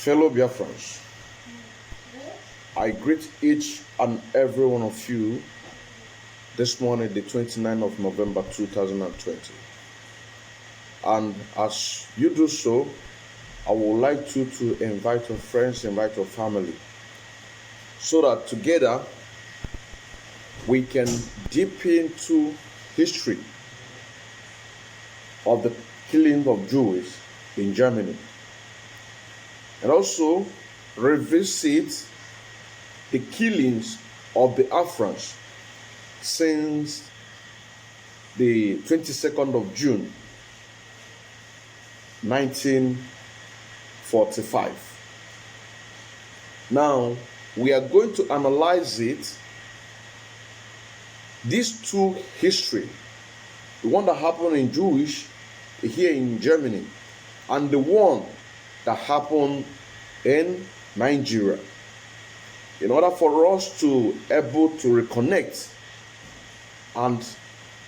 Fellow Biafrans, I greet each and every one of you this morning, the 29th of November 2020. And as you do so, I would like you to invite your friends, invite your family, so that together we can dip into history of the killing of Jews in Germany, and also revisit the killings of the Biafrans since the 22nd of June 1945. Now, we are going to analyze it, these two history, the one that happened in Jewish here in Germany, and the one that happened in Nigeria, in order for us to able to reconnect and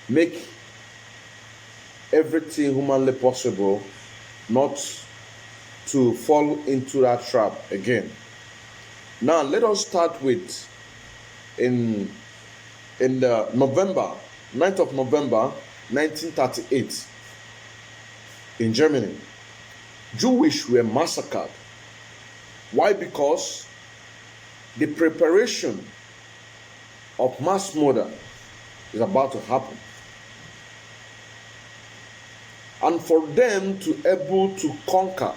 make everything humanly possible not to fall into that trap again. Now let us start with in the November 9th of November 1938 in Germany. Jewish were massacred. Why? Because the preparation of mass murder is about to happen. And for them to able to conquer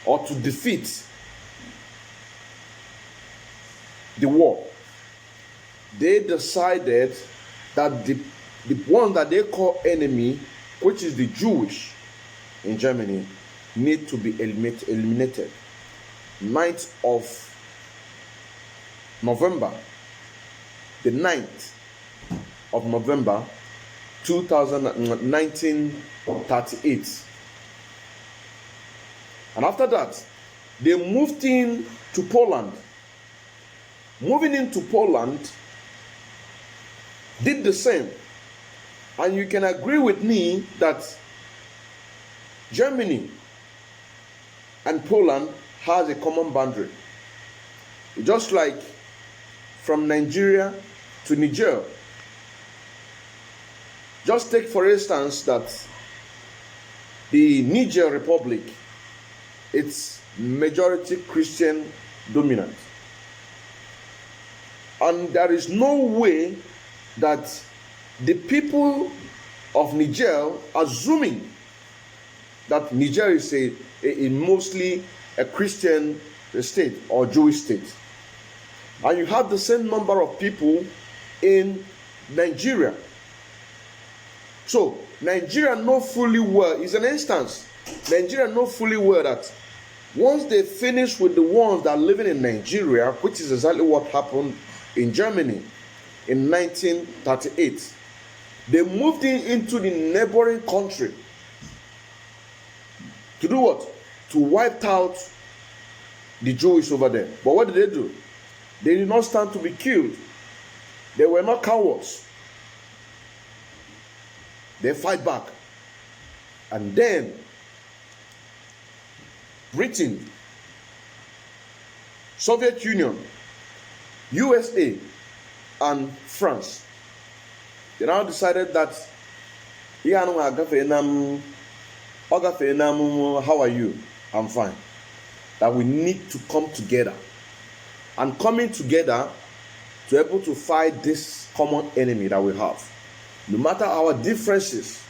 or to defeat the war, they decided that the one that they call enemy, which is the Jewish in Germany, need to be eliminated. 9th of November, the 9th of November 1938. And after that, they moved in to Poland. Moving into Poland did the same. And you can agree with me that Germany and Poland has a common boundary. Just like from Nigeria to Niger. Just take for instance that the Niger Republic, it's majority Christian dominant. And there is no way that the people of Niger, assuming that Niger is a mostly a Christian state or Jewish state, and you have the same number of people in Nigeria. So Nigeria know fully well, is an instance, Nigeria know fully well that once they finish with the ones that are living in Nigeria, which is exactly what happened in Germany in 1938, they moved into the neighboring country to do what? To wipe out the Jews over there. But what did they do? They did not stand to be killed. They were not cowards. They fight back. And then Britain, Soviet Union, USA, and France, they now decided that how are you? I'm fine. That we need to come together. And coming together to able to fight this common enemy that we have. No matter our differences,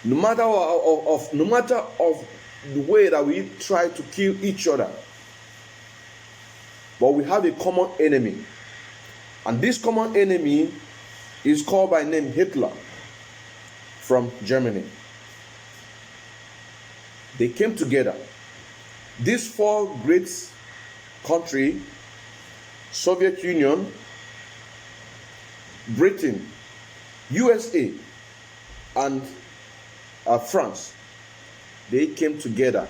no matter of the way that we try to kill each other, but we have a common enemy. And this common enemy is called by name Hitler from Germany. They came together. These four great countries, Soviet Union, Britain, USA, and France, they came together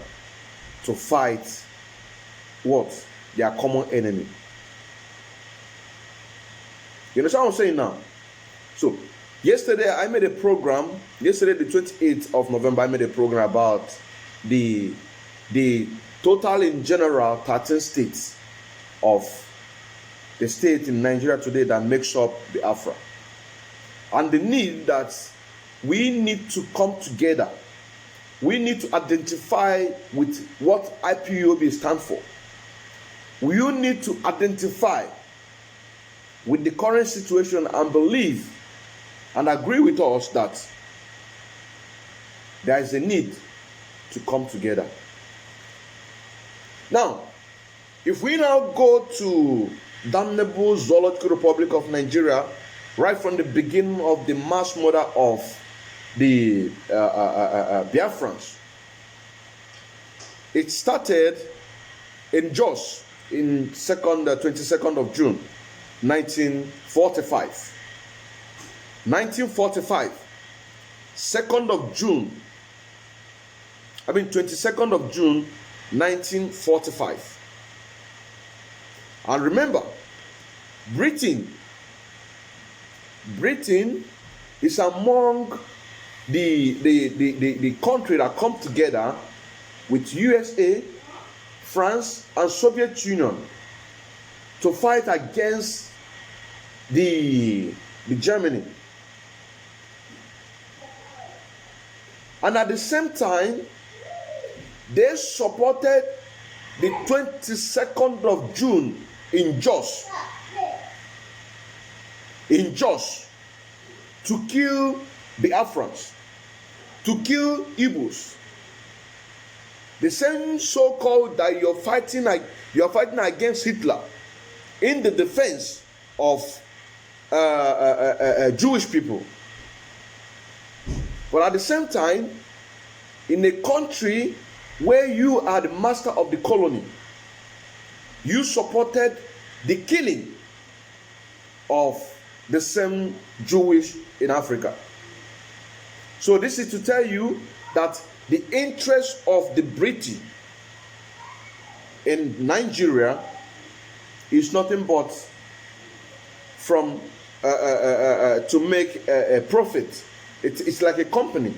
to fight what? Their common enemy. You understand what I'm saying now? So, yesterday I made a program, the 28th of November, I made a program about the Total in general, 13 states of the state in Nigeria today that makes up Biafra. And the need that we need to come together. We need to identify with what IPOB stands for. We need to identify with the current situation and believe and agree with us that there is a need to come together. Now, if we now go to damnable Zoological Republic of Nigeria, right from the beginning of the mass murder of the Biafrans, it started in Jos in 22nd of June 1945. 1945, 2nd of June, 22nd of June 1945. And remember, Britain is among the country that come together with USA, France, and Soviet Union to fight against the Germany. And at the same time, they supported the 22nd of June in Jos, to kill Biafrans, to kill Igbos. The same so-called that you're fighting against Hitler in the defense of Jewish people. But at the same time, in a country where you are the master of the colony, you supported the killing of the same Jewish in Africa. So this is to tell you that the interest of the British in Nigeria is nothing but from to make a profit. It's like a company.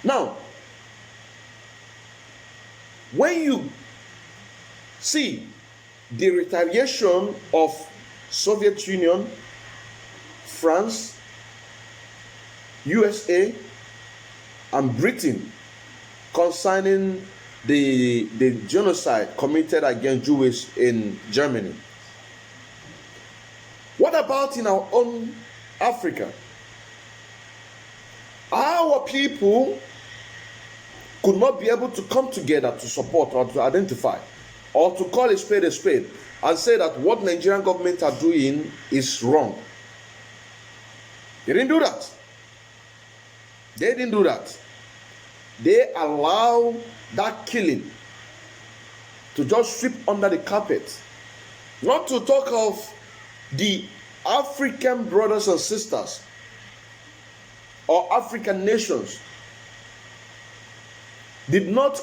Now, when you see the retaliation of Soviet Union, France, USA, and Britain concerning the genocide committed against Jews in Germany, what about in our own Africa? Our people could not be able to come together to support or to identify or to call a spade and say that what Nigerian government are doing is wrong. They didn't do that. They allow that killing to just sweep under the carpet. Not to talk of the African brothers and sisters or African nations did not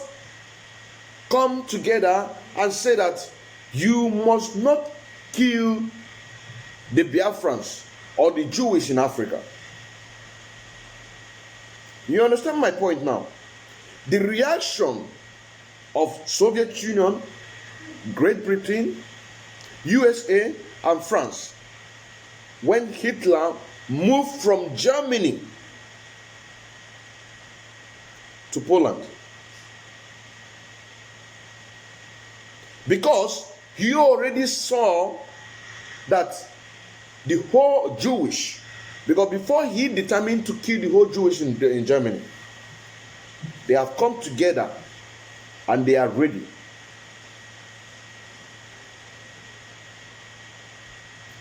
come together and say that you must not kill the Biafrans or the Jewish in Africa. You understand my point now? The reaction of Soviet Union, Great Britain, USA, and France when Hitler moved from Germany to Poland, because he already saw that the whole Jewish, because before he determined to kill the whole Jewish in Germany, they have come together and they are ready.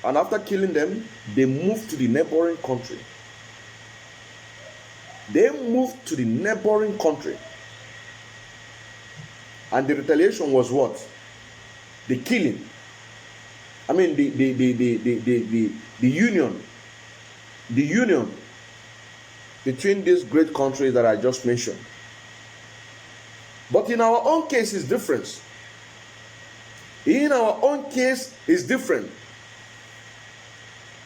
And after killing them, they moved to the neighboring country. And the retaliation was what? The killing. I mean, the union between these great countries that I just mentioned. But in our own case, it's different.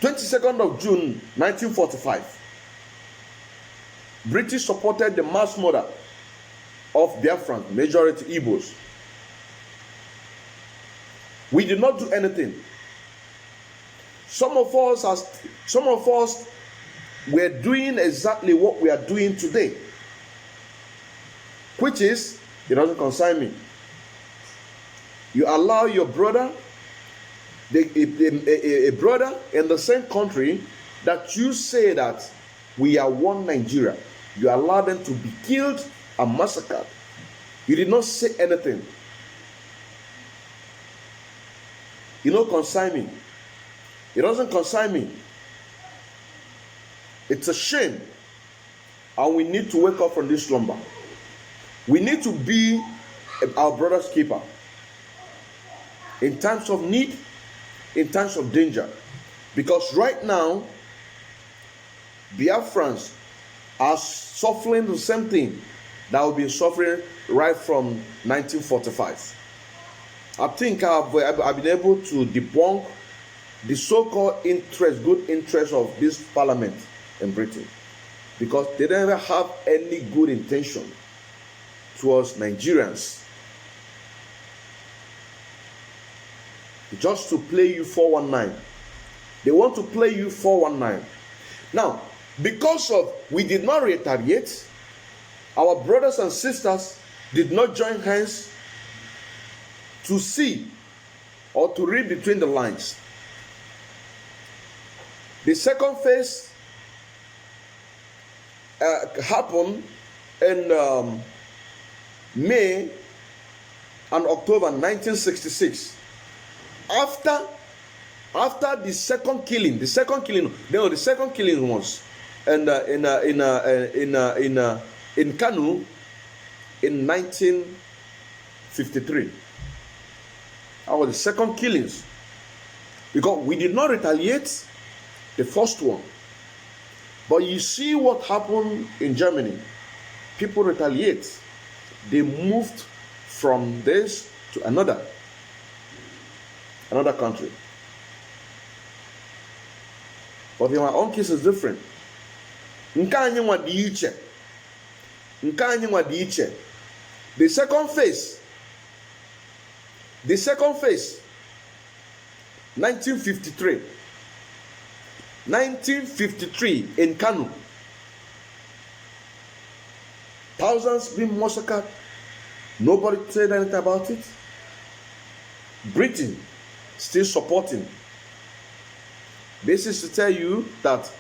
22nd of June 1945, British supported the mass murder of Biafran, majority Igbos. We did not do anything. Some of us were doing exactly what we are doing today, which is, it doesn't concern me. You allow your brother, a brother in the same country that you say that we are one Nigeria, you allow them to be killed and massacred. You did not say anything. You don't concern me. It doesn't concern me. It's a shame. And we need to wake up from this slumber. We need to be our brother's keeper. In times of need, in times of danger. Because right now, Biafrans are suffering the same thing that we've been suffering right from 1945. I think I've been able to debunk the so-called good interest of this parliament in Britain, because they never have any good intention towards Nigerians. Just to play you 419. They want to play you 419. Now, because of we did not retaliate, our brothers and sisters did not join hands to see or to read between the lines. The second phase happened in May and October 1966. After the second killing was in Kanu in 1953. That was the second killings, because we did not retaliate the first one. But you see what happened in Germany. People retaliate. They moved from this to another country. But in our own case is different. The second phase, 1953 in Kanu. Thousands being massacred. Nobody said anything about it. Britain still supporting. This is to tell you that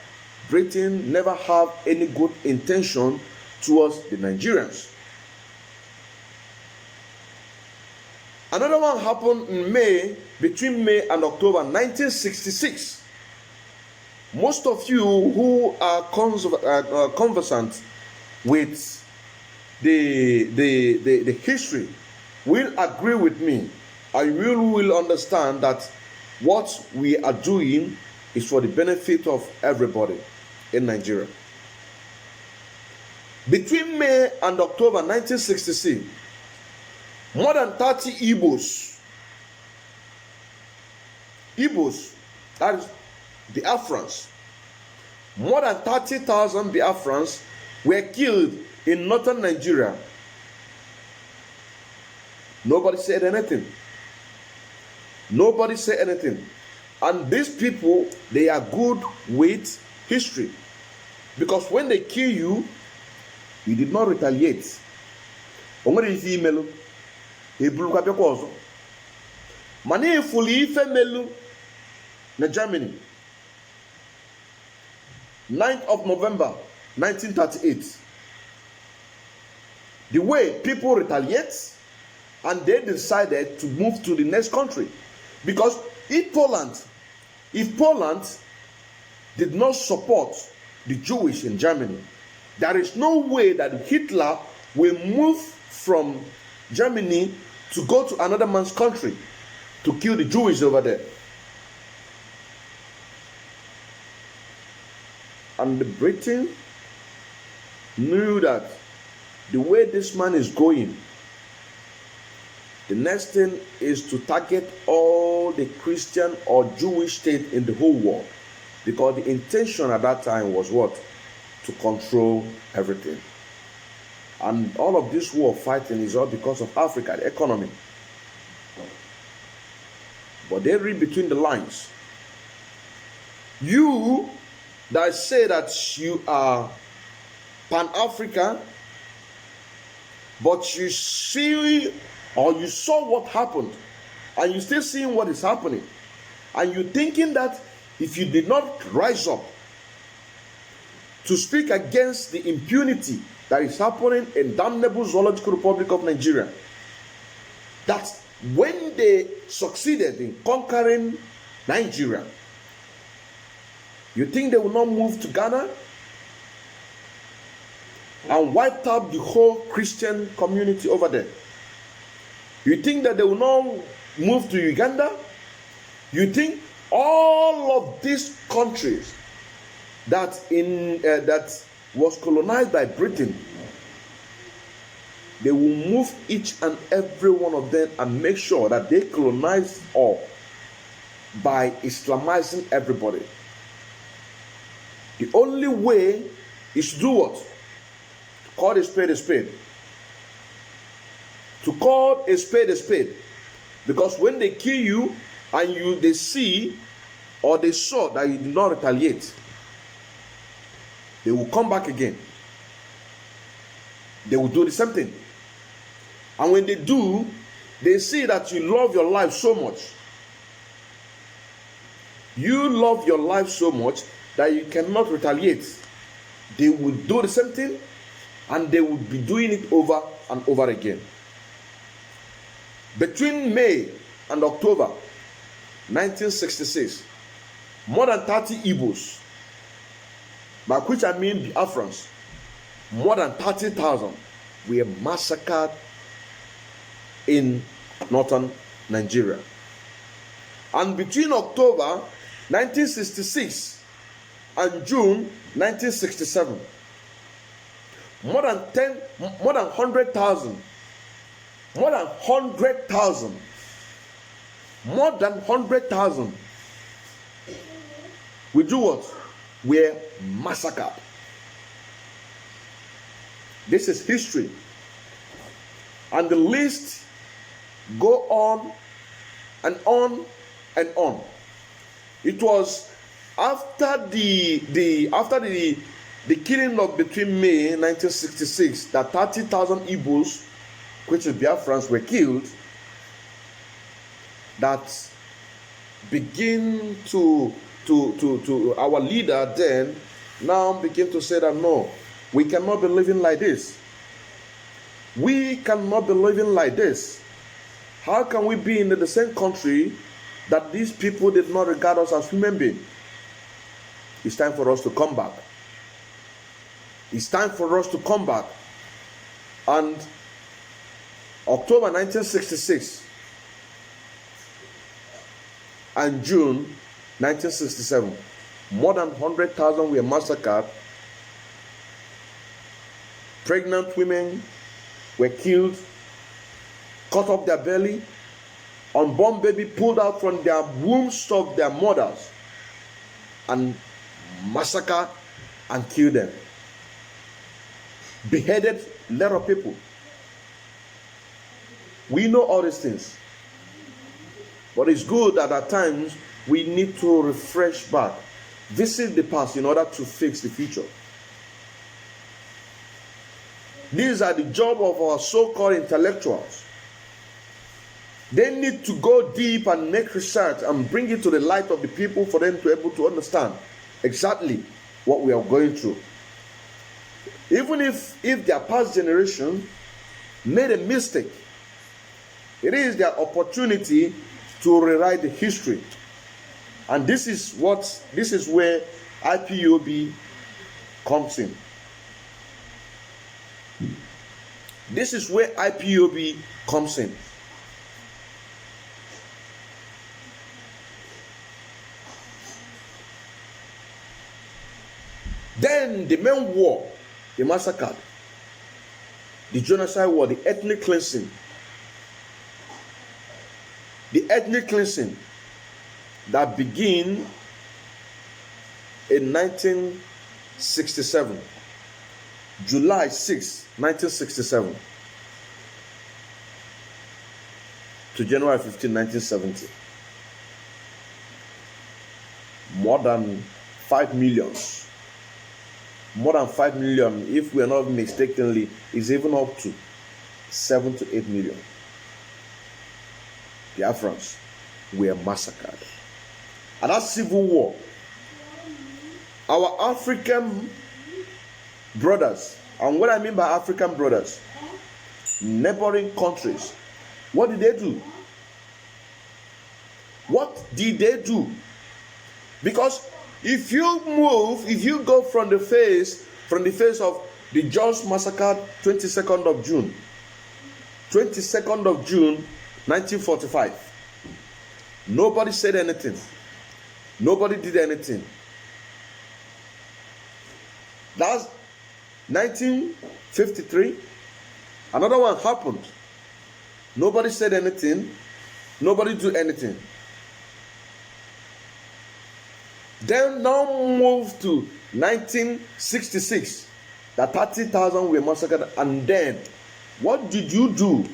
Britain never have any good intention towards the Nigerians. Another one happened in between May and October 1966. Most of you who are conversant with the history will agree with me, and you will understand that what we are doing is for the benefit of everybody in Nigeria. Between May and October 1966, more than 30 Igbos, that is Biafrans, more than 30,000 Biafrans were killed in northern Nigeria. Nobody said anything. Nobody said anything. And these people, they are good with history. Because when they kill you, you did not retaliate. Mane fully femelu na Germany. 9th of November 1938. The way people retaliate, and they decided to move to the next country. Because if Poland did not support the Jewish in Germany, there is no way that Hitler will move from Germany to go to another man's country to kill the Jewish over there. And Britain knew that the way this man is going, the next thing is to target all the Christian or Jewish state in the whole world. Because the intention at that time was what? To control everything. And all of this war fighting is all because of Africa, the economy. But they read between the lines. You that say that you are Pan-African, but you see or you saw what happened, and you're still seeing what is happening, and you're thinking that if you did not rise up to speak against the impunity that is happening in damnable Zoological Republic of Nigeria, that when they succeeded in conquering Nigeria, you think they will not move to Ghana and wipe out the whole Christian community over there? You think that they will not move to Uganda? You think all of these countries that was colonized by Britain, they will move each and every one of them and make sure that they colonize all by Islamizing everybody? The only way is to do what? To call a spade a spade. To call a spade a spade. Because when they kill you and they see or they saw that you did not retaliate, they will come back again. They will do the same thing. And when they do, they see that you love your life so much. You love your life so much that you cannot retaliate. They will do the same thing, and they will be doing it over and over again. Between May and October 1966, more than 30 Igbos, by which I mean Biafrans, more than 30,000 were massacred in northern Nigeria. And between October 1966 and June 1967, more than 100,000 we do what? Were massacred. This is history. And the list go on and on and on. It was after the killing of between May 1966 that 30,000 Igbos, which is Biafrans, were killed, that begin to our leader then now begin to say that no, we cannot be living like this. We cannot be living like this. How can we be in the same country that these people did not regard us as human beings? It's time for us to come back. It's time for us to come back. And October 1966 and June 1967, more than 100,000 were massacred. Pregnant women were killed, cut off their belly, unborn baby pulled out from their wombs of their mothers and massacred and killed them. Beheaded a lot of people. We know all these things. But it's good that at times we need to refresh back, visit the past in order to fix the future. These are the job of our so-called intellectuals. They need to go deep and make research and bring it to the light of the people for them to be able to understand exactly what we are going through. Even if their past generation made a mistake, it is their opportunity to rewrite the history. And this is where IPOB comes in. This is where IPOB comes in. Then the main war, the massacre, the genocide war, the ethnic cleansing. The ethnic cleansing that began in 1967. July 6, 1967 to January 15, 1970. More than 5 million. More than 5 million, if we are not mistakenly, is even up to 7 to 8 million. Biafrans were massacred. And that civil war, our African brothers, and what I mean by African brothers, neighboring countries, what did they do? What did they do? Because if you go from the face of the Jos massacre, 22nd of June, 1945, nobody said anything. Nobody did anything. That's 1953. Another one happened. Nobody said anything. Nobody did anything. Then now move to 1966. That 30,000 were massacred. And then, what did you do?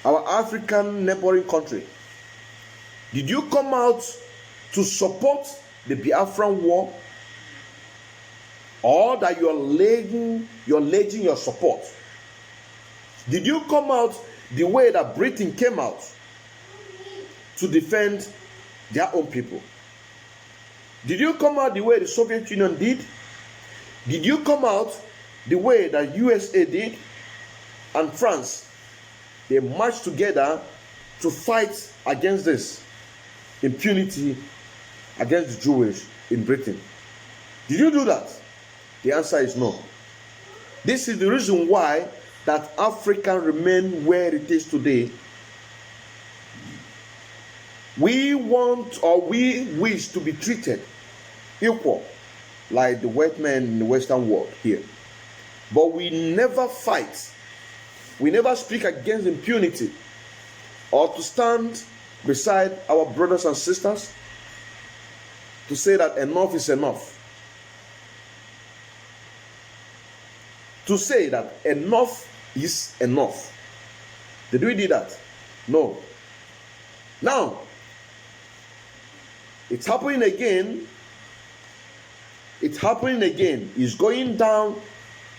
Our African neighboring country. Did you come out to support the Biafran war? Or that you're alleging your support? Did you come out the way that Britain came out to defend their own people? Did you come out the way the Soviet Union did? Did you come out the way that USA did and France? They marched together to fight against this impunity against the Jewish in Britain. Did you do that? The answer is no. This is the reason why that Africa remains where it is today. We want or we wish to be treated equal like the white men in the Western world here. But we never fight. We never speak against impunity or to stand beside our brothers and sisters to say that enough is enough. To say that enough is enough. Did we do that? No. Now, it's happening again. It's happening again. It's going down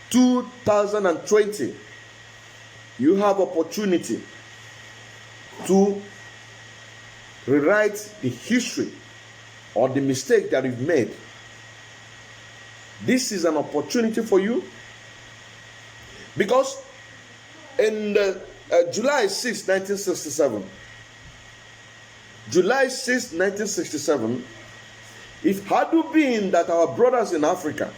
2020. You have opportunity to rewrite the history or the mistake that you've made. This is an opportunity for you. Because in July 6, 1967, if had been that our brothers in Africa,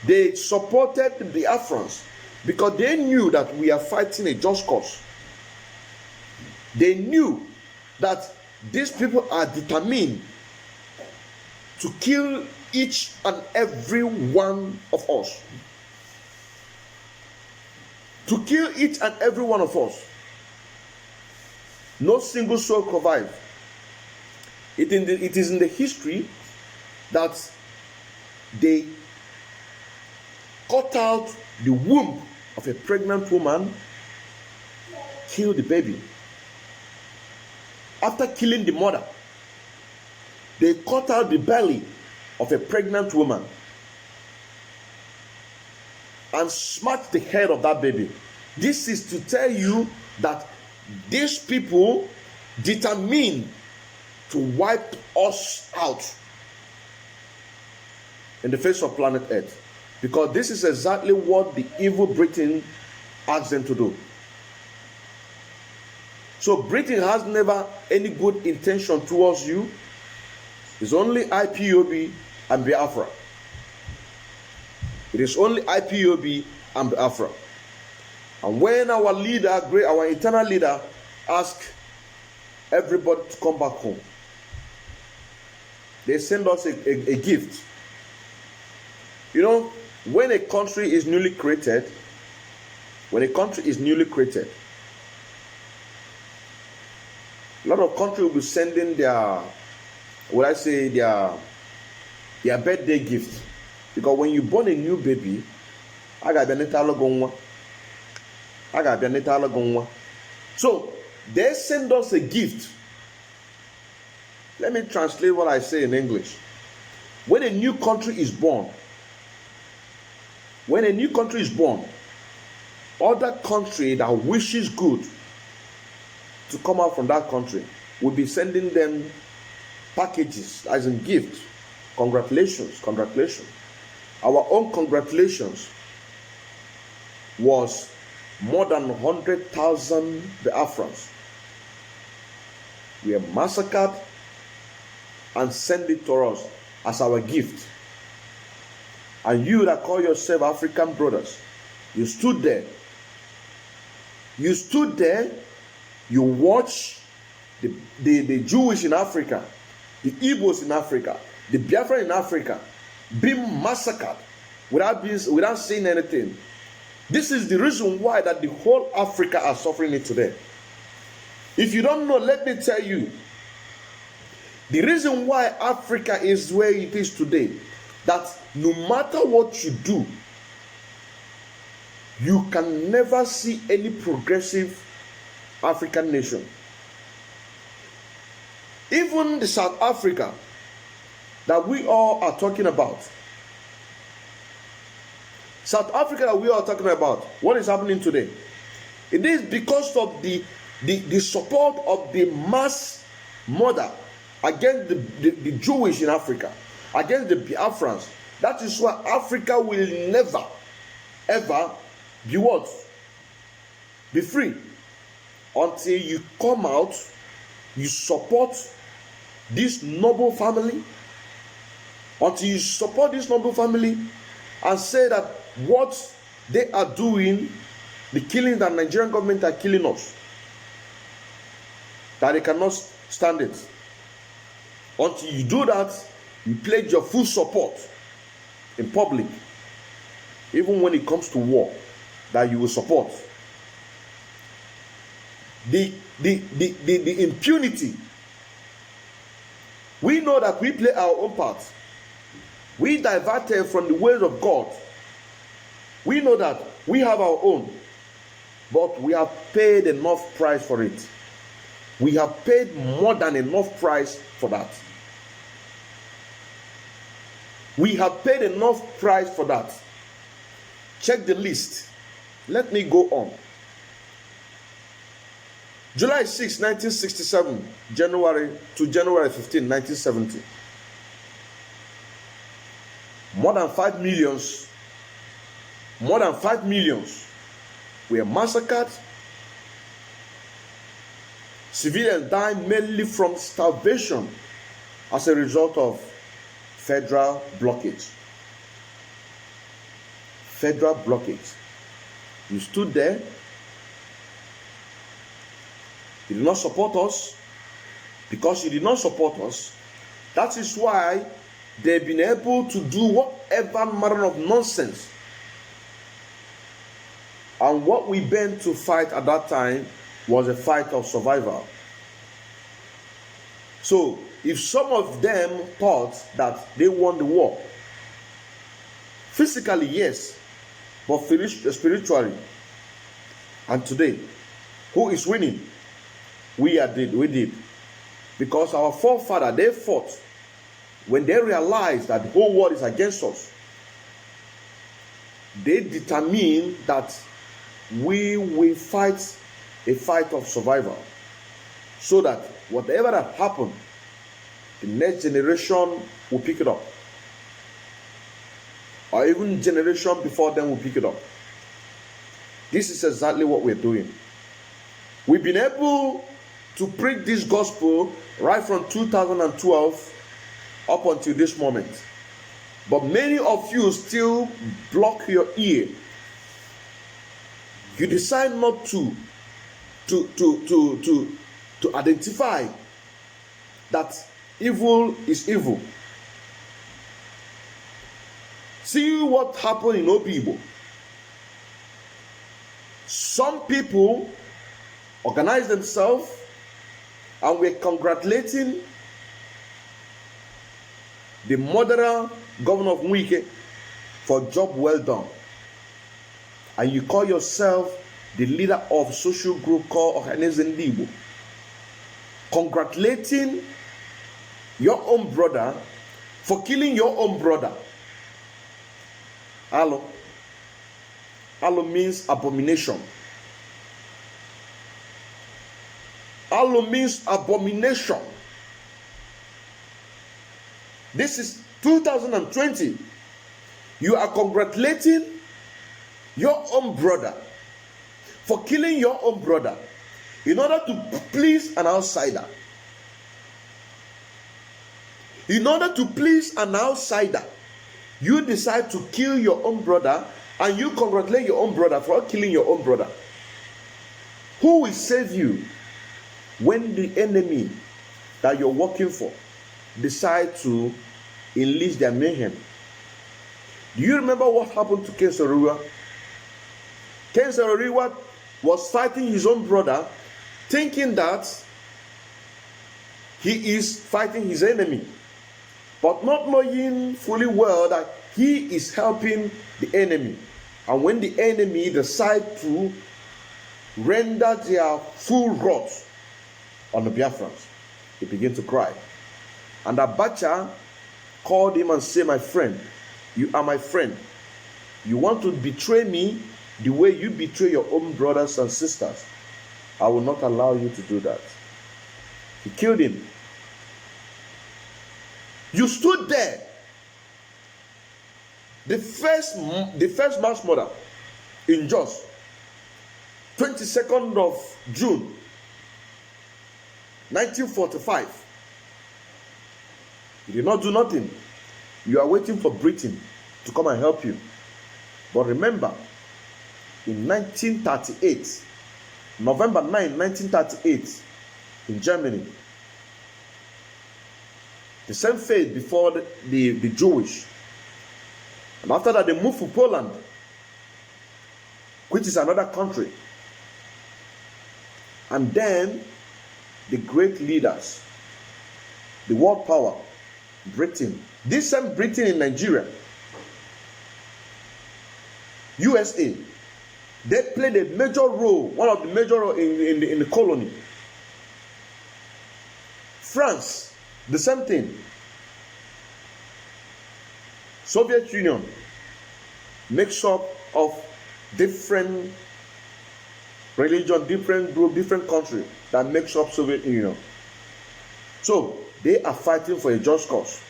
they supported the Biafrans because they knew that we are fighting a just cause. They knew that these people are determined to kill each and every one of us. To kill each and every one of us. No single soul survived. It is in the history that they cut out the womb of a pregnant woman, killed the baby. After killing the mother, they cut out the belly of a pregnant woman and smashed the head of that baby. This is to tell you that these people determined to wipe us out in the face of planet Earth. Because this is exactly what the evil Britain asked them to do. So Britain has never any good intention towards you. It's only IPOB and Biafra. It is only IPOB and Biafra. And when our leader, our eternal leader, asks everybody to come back home, they send us a gift. You know, when a country is newly created, a lot of countries will be sending their birthday gift Because when you born a new baby, I got so they send us a gift. Let me translate what I say in English. When a new country is born, other country that wishes good to come out from that country will be sending them packages as in gifts. Congratulations. Our own congratulations was more than 100,000 Biafrans. We are massacred and send it to us as our gift. And you that call yourself African brothers, you stood there. You watch the Jewish in Africa, the Igbos in Africa, the Biafra in Africa being massacred without saying anything. This is the reason why that the whole Africa are suffering it today. If you don't know, let me tell you. The reason why Africa is where it is today, that no matter what you do, you can never see any progressive African nation. Even the South Africa that we all are talking about, what is happening today? It is because of the support of the mass murder against the Jewish in Africa, against the Biafrans. That is why Africa will never, ever be what? Be free. Until you come out, you support this noble family, and say that what they are doing, the killing that Nigerian government are killing us, that they cannot stand it. Until you do that, you pledge your full support in public, even when it comes to war, that you will support. The impunity. We know that we play our own part. We diverted from the ways of God. We know that we have our own, but we have paid enough price for it. We have paid more than enough price for that. We have paid enough price for that. Check the list. Let me go on. July 6, 1967, January to January 15, 1970. More than 5 millions were massacred. Civilians died mainly from starvation as a result of federal blockage. You stood there. You did not support us. Because you did not support us, that is why they've been able to do whatever manner of nonsense. And what we bent to fight at that time was a fight of survival. So, if some of them thought that they won the war, physically, yes, but spiritually, and today, who is winning? We did. Because our forefathers, they fought when they realized that the whole world is against us. They determined that we will fight a fight of survival, so that whatever that happened, the next generation will pick it up, or even generation before them will pick it up. This is exactly what we're doing. We've been able to preach this gospel right from 2012 up until this moment, but many of you still block your ear. You decide not to identify that evil is evil. See what happened in Obibo. Some people organized themselves and were congratulating the murderer, Governor of Mwike, for a job well done, and you call yourself the leader of social group called Ohaneze Igbo, congratulating your own brother for killing your own brother. Alo. Alo means abomination. Alo means abomination. This is 2020. You are congratulating your own brother for killing your own brother in order to please an outsider. In order to please an outsider, you decide to kill your own brother, and you congratulate your own brother for killing your own brother. Who will save you when the enemy that you're working for decide to unleash their mayhem? Do you remember what happened to Ken Saro-Wiwa? Ken Saro-Wiwa was fighting his own brother, thinking that he is fighting his enemy, but not knowing fully well that he is helping the enemy. And when the enemy decide to render their full wrath on the Biafrans, he began to cry. And Abacha called him and said, "My friend, you are my friend. You want to betray me the way you betray your own brothers and sisters. I will not allow you to do that." He killed him. You stood there. The first mass murder in Jos, 22nd of June, 1945. You did not do nothing. You are waiting for Britain to come and help you. But remember, in 1938, November 9, 1938, in Germany, the same fate before the Jewish. And after that, they moved to Poland, which is another country. And then the great leaders, the world power, Britain, this same Britain in Nigeria, USA, they played a major role, one of the major roles in the colony. France, the same thing. Soviet Union, mix up of different religion, different group, different country that makes up Soviet Union. So they are fighting for a just cause.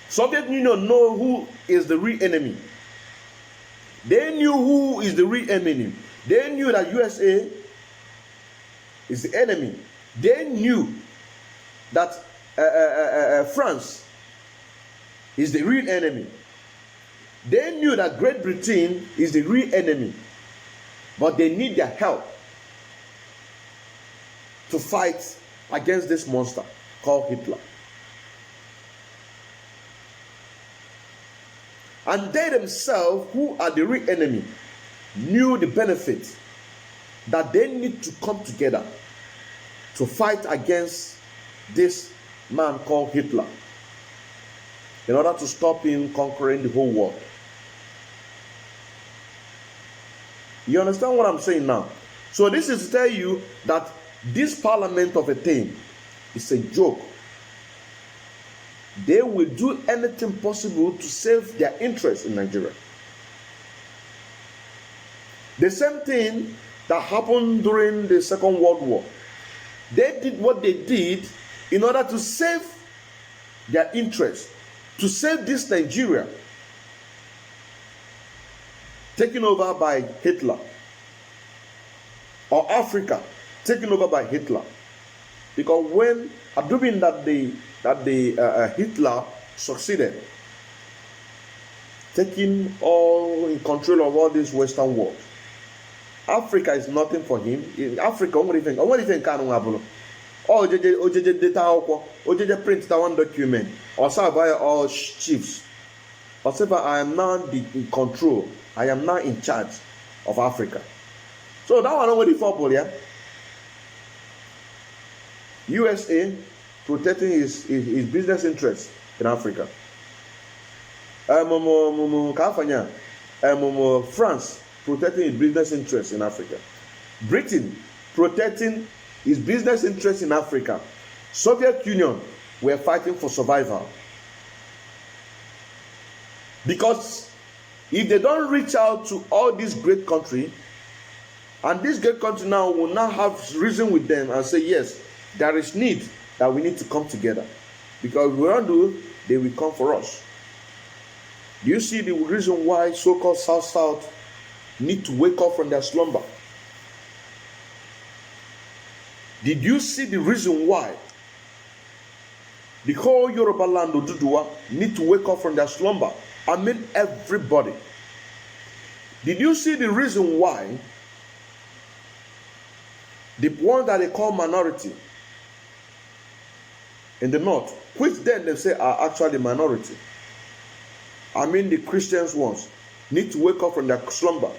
Soviet Union know who is the real enemy. They knew who is the real enemy. They knew that USA is the enemy. They knew that France is the real enemy. They knew that Great Britain is the real enemy. But they need their help to fight against this monster called Hitler. And they themselves, who are the real enemy, knew the benefit that they need to come together to fight against this man called Hitler in order to stop him conquering the whole world. You understand what I'm saying now? So this is to tell you that this parliament of a thing is a joke. They will do anything possible to save their interests in Nigeria. The same thing that happened during the Second World War. They did what they did in order to save their interests, to save this Nigeria taken over by Hitler, or Africa taken over by Hitler. Because when assuming that the Hitler succeeded, taking all in control of all this Western world, Africa is nothing for him. In Africa, what do you think can happen? Ojeje data ojeje print that one document, or serve by all chiefs, or say I am now in control, I am now in charge of Africa. So that one already for yeah. USA protecting his business interests in Africa. France protecting its business interests in Africa. Britain protecting its business interests in Africa. Soviet Union were fighting for survival. Because if they don't reach out to all these great countries, and this great country now will now have reason with them and say, yes, there is need that we need to come together. Because if we don't do, they will come for us. Do you see the reason why so-called South need to wake up from their slumber? Did you see the reason why the whole Yoruba land of Dudua need to wake up from their slumber? I mean everybody. Did you see the reason why the one that they call minority in the north, which then they say are actually minority, I mean the Christians ones, need to wake up from their slumber.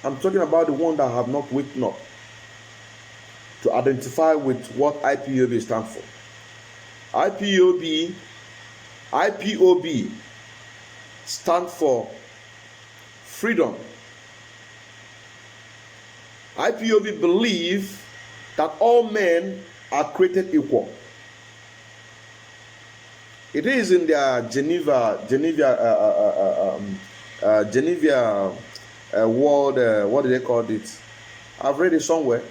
I'm talking about the one that have not waken up to identify with what IPOB stands for. IPOB stands for freedom. IPOB believe that all men are created equal. It is in their Geneva world, what do they call it? I've read it somewhere.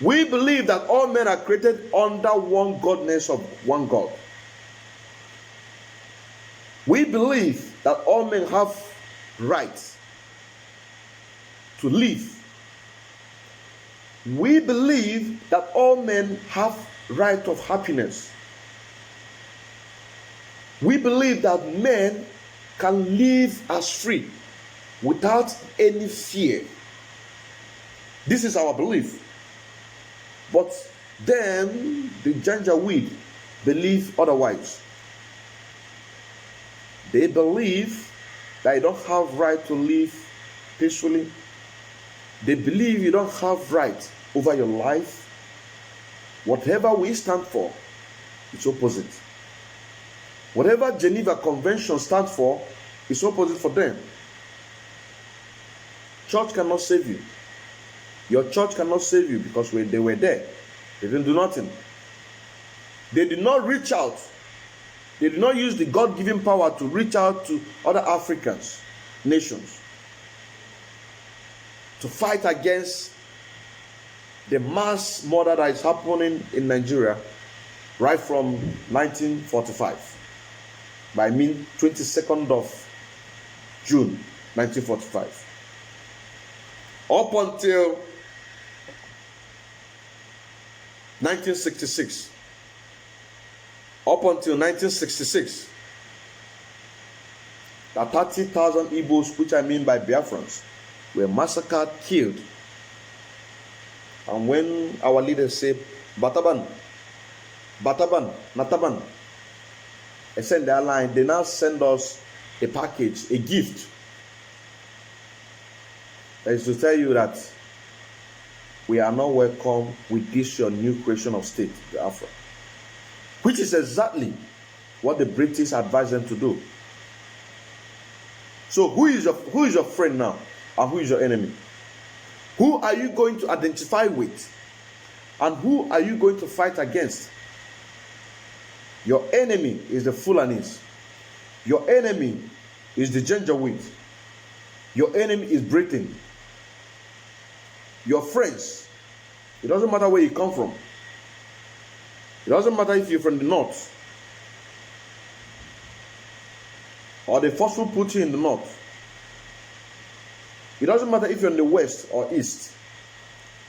We believe that all men are created under one godness of one God. We believe that all men have rights to live. We believe that all men have right of happiness. We believe that men can live as free without any fear. This is our belief. But then the Janjaweed believe otherwise. They believe that you don't have right to live peacefully. They believe you don't have right over your life. Whatever we stand for, it's opposite. Whatever Geneva Convention stands for, it's opposite for them. Church cannot save you. Your church cannot save you because when they were there, they didn't do nothing. They did not reach out. They did not use the God-given power to reach out to other Africans, nations, to fight against the mass murder that is happening in Nigeria right from 1945. By 22nd of June 1945. Up until 1966. Up until 1966. The 30,000 Igbos, which I mean by Biafrans, were massacred, killed. And when our leaders say, Bataban, Bataban, Nataban, they send their line, they now send us a package, a gift. That is to tell you that we are not welcome with this your new creation of state, Biafra. Which is exactly what the British advised them to do. So who is your friend now? And who is your enemy? Who are you going to identify with? And who are you going to fight against? Your enemy is the Fulanis. Your enemy is the Janjaweed. Your enemy is Britain. Your friends. It doesn't matter where you come from. It doesn't matter if you're from the north. Or they forcefully put you in the north. It doesn't matter if you're in the west or east.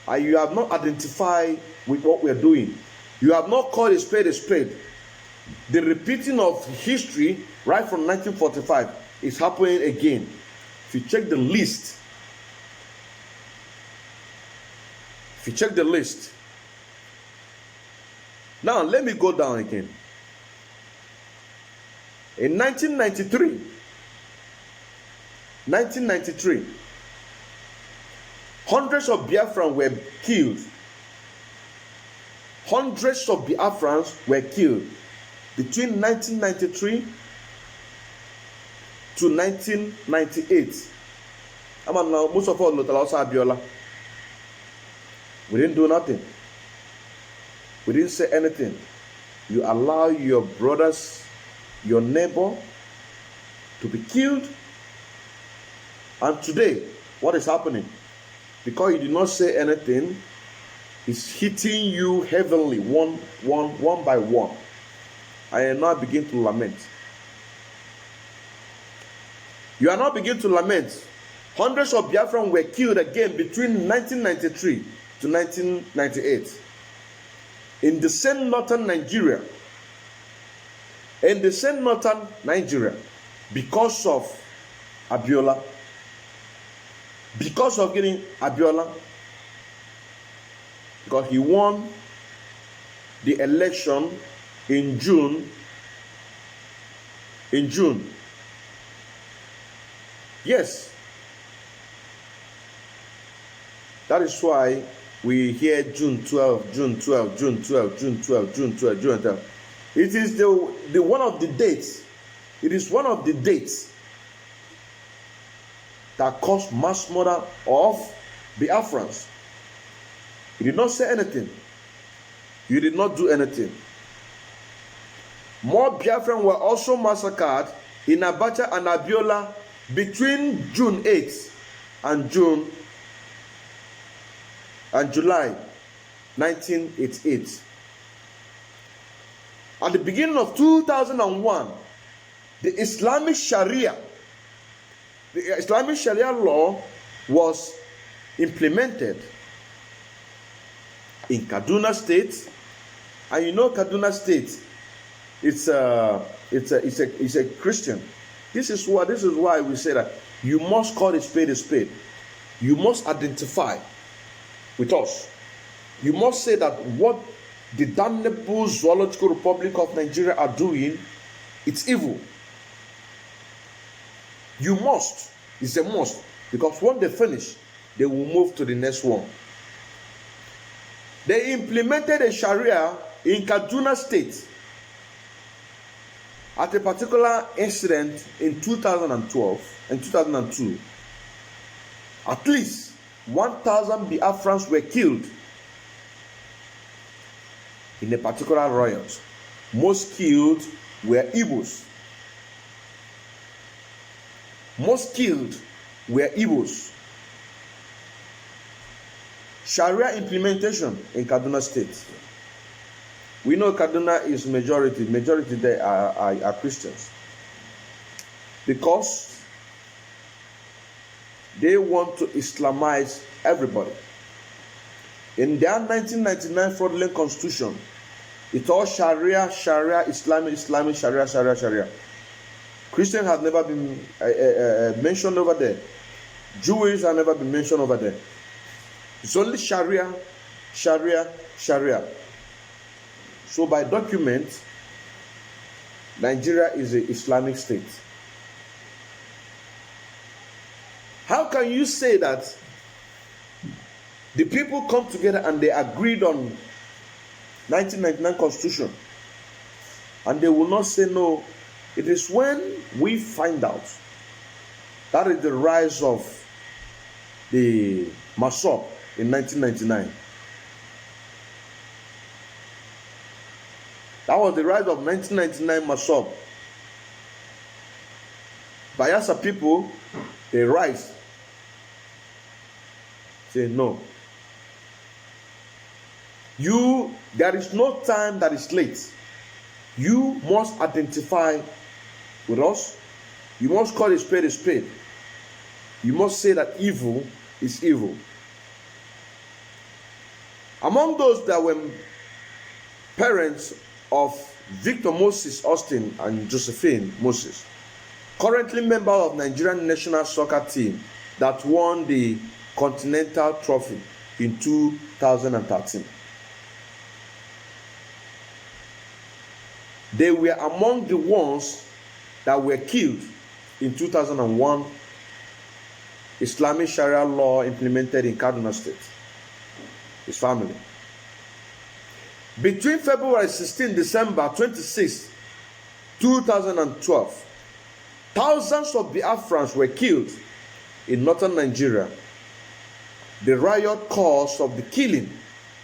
And you have not identified with what we are doing. You have not called a spade a spade. The repeating of history right from 1945 is happening again. If you check the list, now let me go down again. In 1993, hundreds of Biafrans were killed. Hundreds of Biafrans were killed between 1993 to 1998. I mean, now most of all, also Abiola. We didn't do nothing. We didn't say anything. You allow your brothers, your neighbor, to be killed. And today, what is happening? Because you did not say anything, it's hitting you heavily, one by one. I now begin to lament. You are now beginning to lament. Hundreds of Biafrans were killed again between 1993 to 1998 in the same northern Nigeria. In the same northern Nigeria, because of Abiola. Because of getting Abiola, because he won the election in June. Yes. That is why we hear June 12, June 12, June 12, June 12, June 12, June 12. It is the one of the dates. It is one of the dates that caused mass murder of Biafrans. You did not say anything. You did not do anything. More Biafrans were also massacred in Abacha and Abiola between June 8th and July 1988. At the beginning of 2001, the Islamic Sharia law was implemented in Kaduna State, and you know Kaduna State, it's a Christian. This is why we say that you must call a spade a spade. You must identify with us. You must say that what the damnable Zoological Republic of Nigeria are doing, it's evil. You must. It's a must. Because when they finish, they will move to the next one. They implemented a Sharia in Kaduna State at a particular incident in 2012 and 2002. At least 1,000 Biafrans were killed in a particular riot. Most killed were Igbos. Most killed were Igbos. Sharia implementation in Kaduna State. We know Kaduna is majority there are Christians. Because they want to Islamize everybody. In their 1999 fraudulent constitution, it's all Sharia, Islamic, Sharia. Christians have never been mentioned over there. Jewish have never been mentioned over there. It's only Sharia. So by document, Nigeria is an Islamic state. How can you say that the people come together and they agreed on 1999 constitution and they will not say no? It is when we find out that is the rise of the Masop in 1999. That was the rise of 1999 Masop. Bayelsa people, they rise. Say no. There is no time that is late. You must identify with us. You must call a spade a spade. You must say that evil is evil. Among those that were parents of Victor Moses Austin and Josephine Moses, currently member of Nigerian national soccer team that won the Continental Trophy in 2013. They were among the ones that were killed in 2001. Islamic Sharia law implemented in Kaduna State. His family. Between February 16, December 26, 2012, Thousands of Biafrans were killed in northern Nigeria. The riot cause of the killing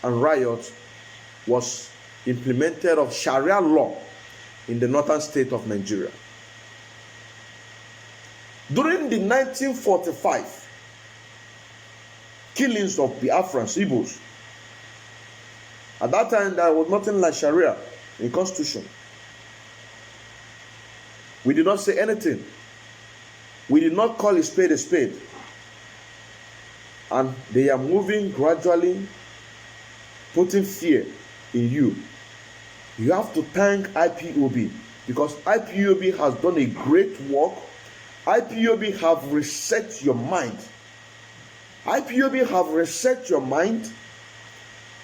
and riot was implemented of Sharia law in the northern state of Nigeria. During the 1945 killings of Biafrans, Igbos, at that time there was nothing like Sharia in Constitution. We did not say anything. We did not call a spade a spade. And they are moving gradually, putting fear in you. You have to thank IPOB, because IPOB has done a great work. IPOB have reset your mind. IPOB have reset your mind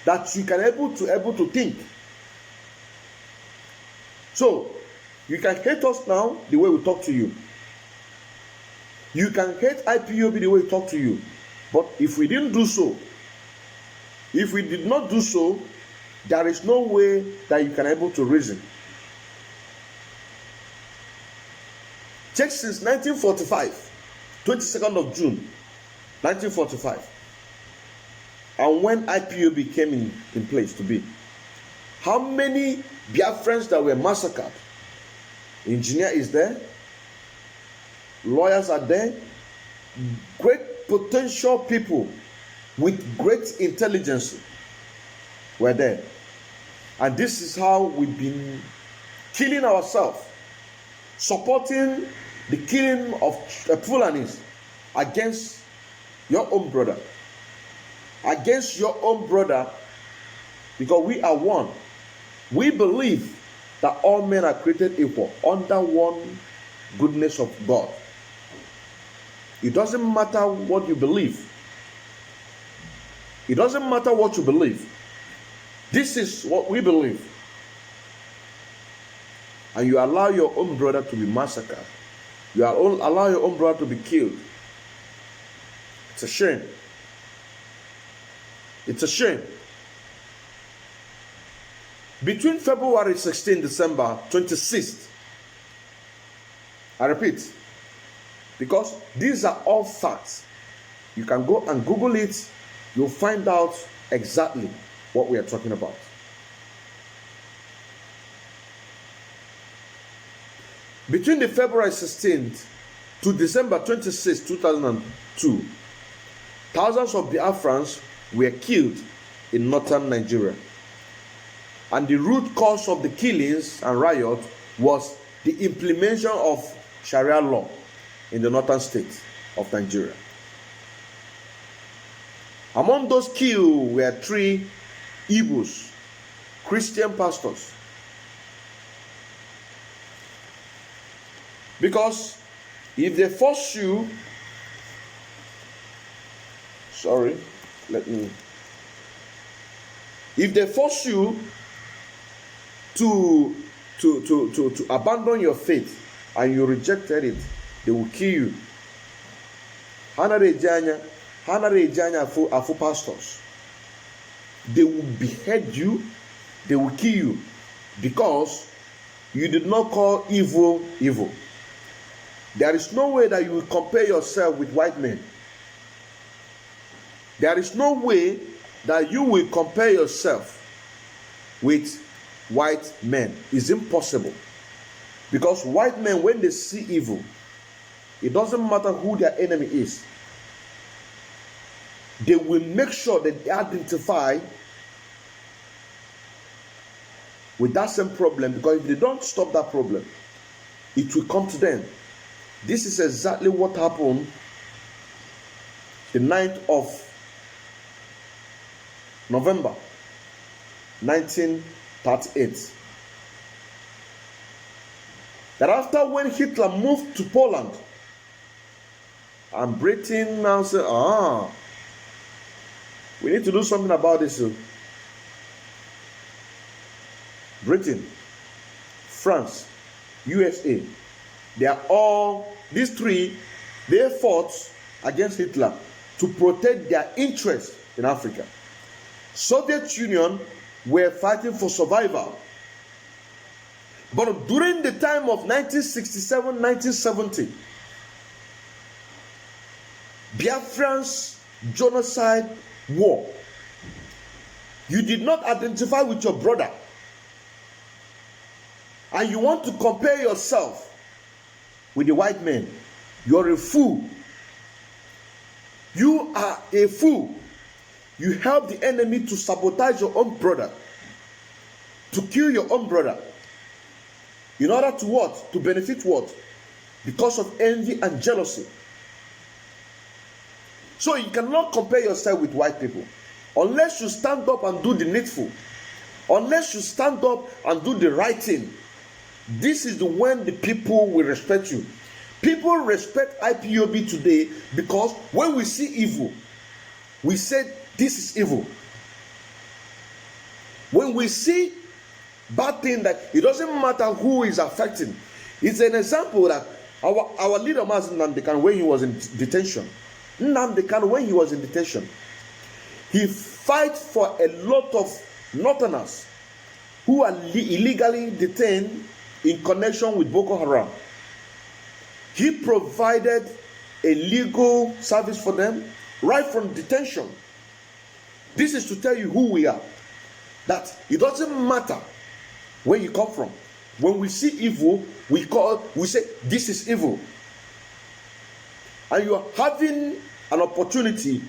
that you can able to think. So you can hate us now the way we talk to you. You can hate IPOB the way we talk to you. But if we didn't do so, if we did not do so, there is no way that you can able to reason. Check since 1945, 22nd of June, 1945, and when IPOB came in place to be, how many Biafrans that were massacred? Engineer is there, lawyers are there, great potential people with great intelligence were there. And this is how we've been killing ourselves, supporting the killing of Fulanis against your own brother. Against your own brother, because we are one. We believe that all men are created equal under one goodness of God. It doesn't matter what you believe. It doesn't matter what you believe. This is what we believe. And you allow your own brother to be massacred. You allow your own brother to be killed. It's a shame. It's a shame. Between February 16, December 26th, I repeat, because these are all facts. You can go and Google it. You'll find out exactly what we are talking about. Between the February 16th to December 26, 2002, thousands of Biafrans were killed in northern Nigeria. And the root cause of the killings and riot was the implementation of Sharia law in the northern state of Nigeria. Among those killed were 3 Igbos, Christian pastors. Because if they force you, if they force you to abandon your faith and you rejected it, they will kill you. Afu pastors. They will behead you, they will kill you, because you did not call evil evil. There is no way that you will compare yourself with white men. There is no way that you will compare yourself with white men. It's impossible. Because white men, when they see evil, it doesn't matter who their enemy is, they will make sure that they identify with that same problem, because if they don't stop that problem, it will come to them. This is exactly what happened the 9th of November 1938. That after when Hitler moved to Poland, and Britain now said, we need to do something about this. Britain, France, USA, they are all, these 3, they fought against Hitler to protect their interests in Africa. Soviet Union were fighting for survival. But during the time of 1967, 1970, Biafran's genocide war, you did not identify with your brother, and you want to compare yourself with the white men, you're a fool. You are a fool. You help the enemy to sabotage your own brother, to kill your own brother. In order to what? To benefit what? Because of envy and jealousy. So you cannot compare yourself with white people unless you stand up and do the needful, unless you stand up and do the right thing. This is when the people will respect you. People respect IPOB today because when we see evil, we say this is evil. When we see bad thing, that it doesn't matter who is affecting. It's an example that our leader Mazi Nnamdi Kanu, when he was in detention, he fight for a lot of Northerners who are illegally detained in connection with Boko Haram. He provided a legal service for them right from detention. This is to tell you who we are. That it doesn't matter where you come from. When we see evil, we say this is evil. And you are having an opportunity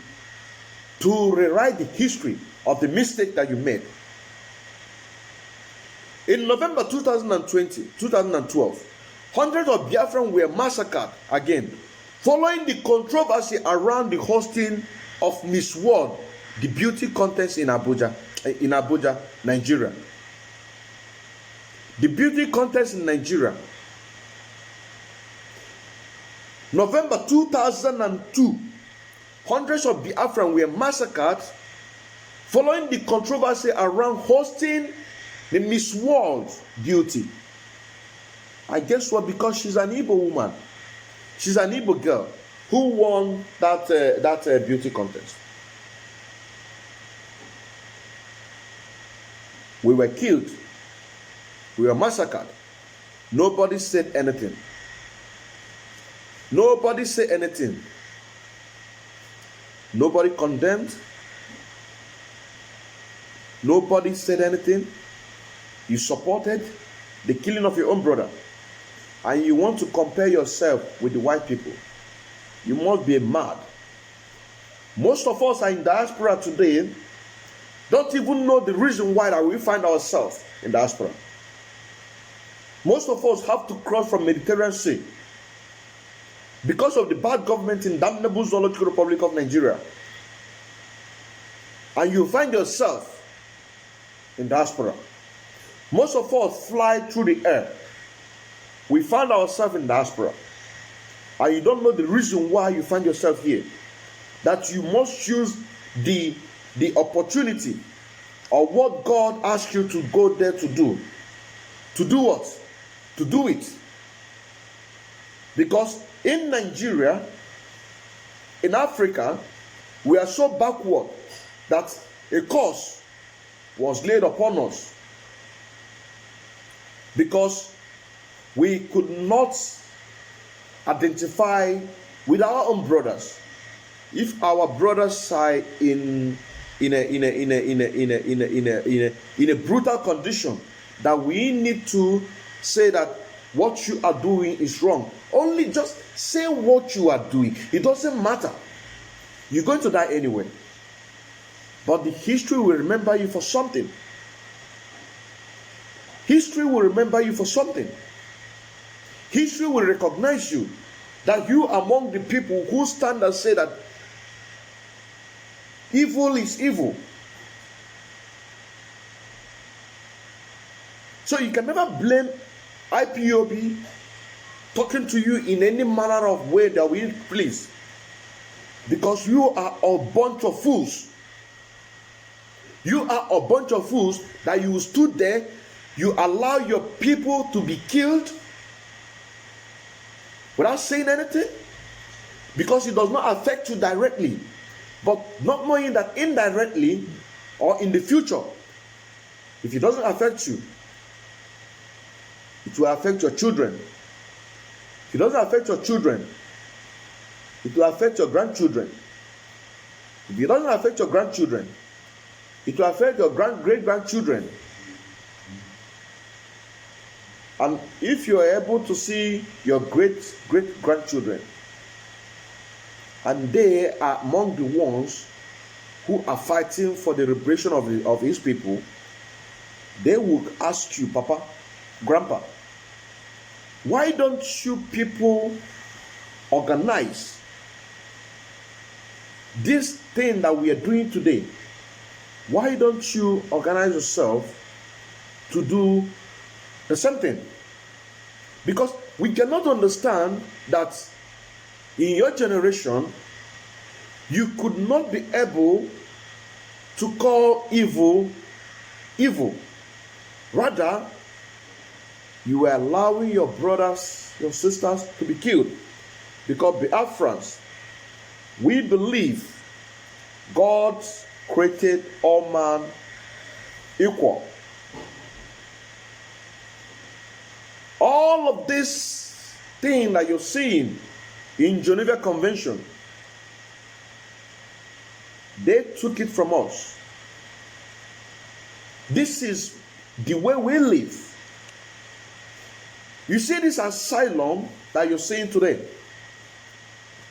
to rewrite the history of the mistake that you made. In November 2012, hundreds of Biafrans were massacred again, following the controversy around the hosting of Miss World, the beauty contest in Abuja, Nigeria. The beauty contest in Nigeria. November 2002, hundreds of Biafrans were massacred following the controversy around hosting the Miss World beauty. I guess what? Because she's an Igbo woman. She's an Igbo girl who won that beauty contest. We were killed. We were massacred. Nobody said anything. Nobody said anything. Nobody condemned. Nobody said anything. You supported the killing of your own brother. And you want to compare yourself with the white people. You must be mad. Most of us are in diaspora today, don't even know the reason why that we find ourselves in diaspora. Most of us have to cross from Mediterranean Sea because of the bad government in damnable Zoological Republic of Nigeria. And you find yourself in diaspora. Most of us fly through the air. We find ourselves in diaspora. And you don't know the reason why you find yourself here. That you must use the opportunity or what God asked you to go there to do. To do what? To do it. Because in Nigeria, in Africa, we are so backward that a curse was laid upon us. Because we could not identify with our own brothers. If our brothers are in a brutal condition, that we need to say that what you are doing is wrong. Only just say what you are doing. It doesn't matter. You're going to die anyway. But the history will remember you for something. History will remember you for something. History will recognize you, that you are among the people who stand and say that evil is evil. So you can never blame IPOB talking to you in any manner of way that we please, because you are a bunch of fools. You are a bunch of fools that you stood there, you allow your people to be killed without saying anything, because it does not affect you directly, but not knowing that indirectly or in the future, if it doesn't affect you, it will affect your children. If it doesn't affect your children, it will affect your grandchildren. If it doesn't affect your grandchildren, it will affect your great-grandchildren. And if you are able to see your great-grandchildren, and they are among the ones who are fighting for the liberation of his people, they will ask you, Papa, Grandpa, why don't you people organize this thing that we are doing today? Why don't you organize yourself to do the same thing? Because we cannot understand that in your generation, you could not be able to call evil, evil. Rather, you were allowing your brothers, your sisters to be killed. Because Biafrans, we believe God created all man equal. All of this thing that you're seeing in Geneva Convention, they took it from us. This is the way we live. You see this asylum that you're seeing today.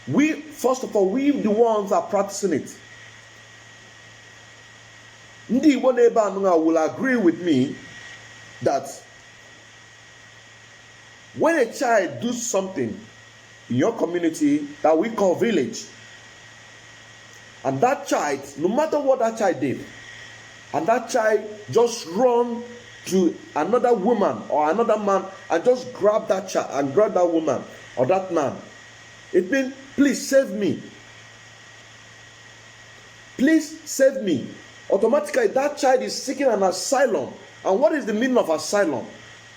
We, first of all, we the ones that are practicing it. Ndi Igbo neighbor will agree with me that when a child does something in your community that we call village, and that child, no matter what that child did, and that child just run to another woman or another man and just grab that child and grab that woman or that man, it means, please save me. Please save me. Automatically, that child is seeking an asylum. And what is the meaning of asylum?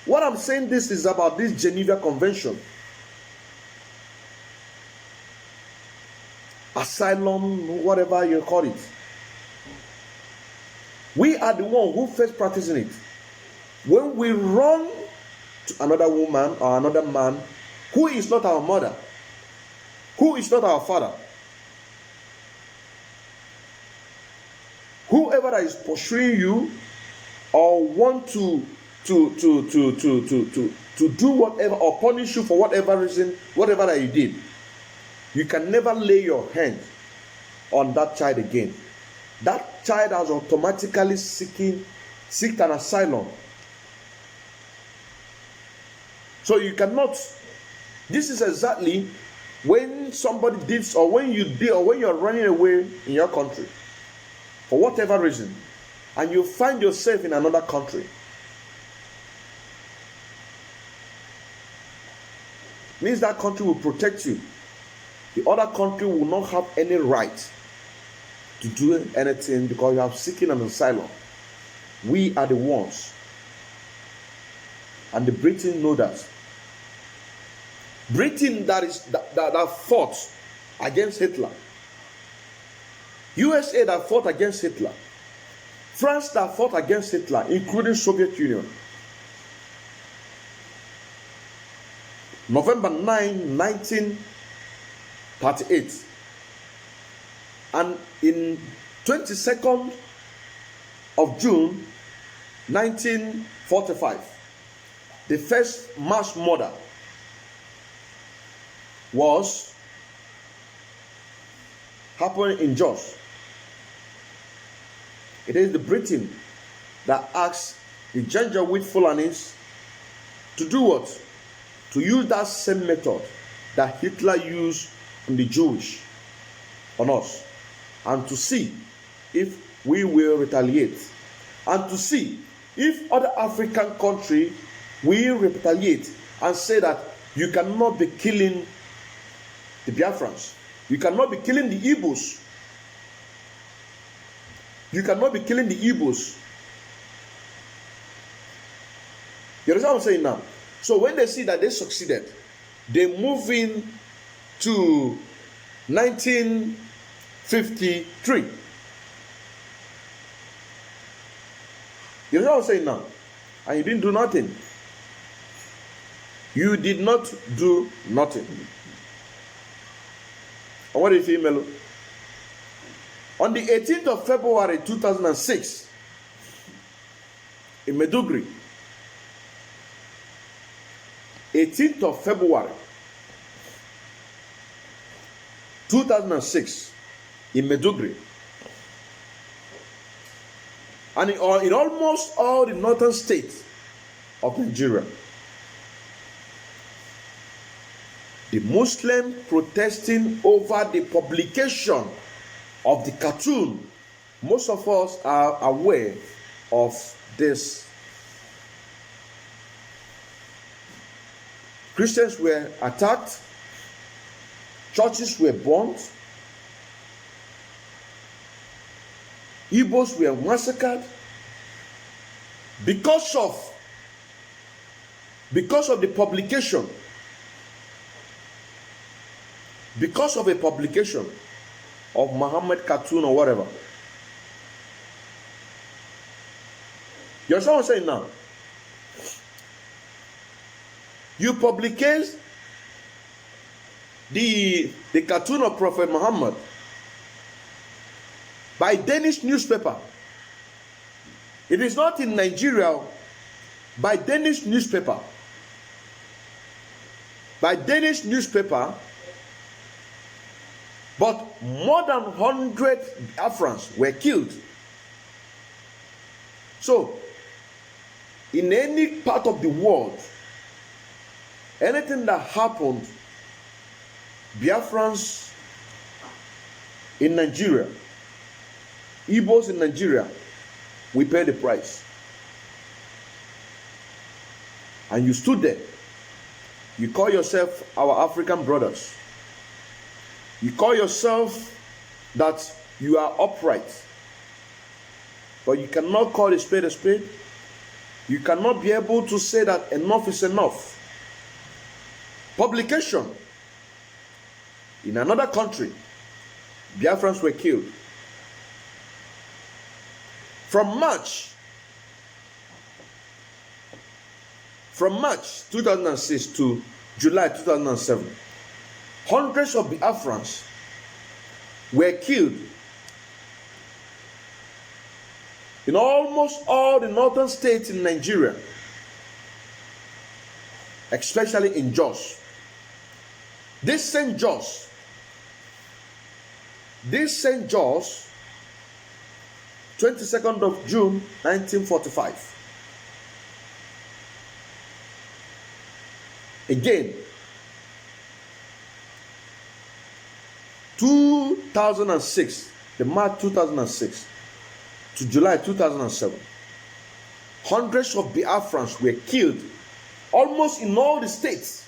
What I'm saying this is about this Geneva Convention. Asylum, whatever you call it. We are the one who first practicing it. When we run to another woman or another man who is not our mother, who is not our father, whoever that is pursuing you or want to do whatever or punish you for whatever reason, whatever that you did, you can never lay your hand on that child again. That child has automatically seek an asylum. So you cannot. This is exactly when somebody did, or when you did, or when you're running away in your country for whatever reason, and you find yourself in another country, means that country will protect you. The other country will not have any right to do anything because you are seeking an asylum. We are the ones, and the Britain know that. Britain that fought against Hitler, USA that fought against Hitler, France that fought against Hitler, including Soviet Union. November 9, 1938, and in 22nd of June 1945, the first mass murder was happening in Jos. It is the Britain that asked the Janjaweed Fulanis to do what? To use that same method that Hitler used on the Jewish on us, and to see if we will retaliate, and to see if other African country will retaliate and say that you cannot be killing the Biafrans, you cannot be killing the Igbos, you cannot be killing the Igbos. You understand what I'm saying now? So when they see that they succeeded, they move in to 1953. You know what I'm saying now? And you didn't do nothing. You did not do nothing. And what did he Melo? On the 18th of February 2006, in Maiduguri, 18th of February 2006, in Maiduguri, and in almost all the northern states of Nigeria, the Muslims protesting over the publication of the cartoon. Most of us are aware of this. Christians were attacked, churches were burned, Igbos were massacred because of the publication, because of a publication of Muhammad cartoon or whatever. You understand what I'm saying now? You publicate the cartoon of Prophet Muhammad by Danish newspaper. It is not in Nigeria, by Danish newspaper. By Danish newspaper, but more than 100 Biafrans were killed. So, in any part of the world, anything that happened, Biafrans in Nigeria, Igbos in Nigeria, we pay the price. And you stood there. You call yourself our African brothers. You call yourself that you are upright. But you cannot call a spade a spade. You cannot be able to say that enough is enough. Publication. In another country, Biafrans were killed. From March 2006 to July 2007, hundreds of Biafrans were killed in almost all the northern states in Nigeria, especially in Jos. This St. Jos, 22nd of June 1945. Again, 2006, the March 2006 to July 2007, hundreds of Biafrans were killed almost in all the states.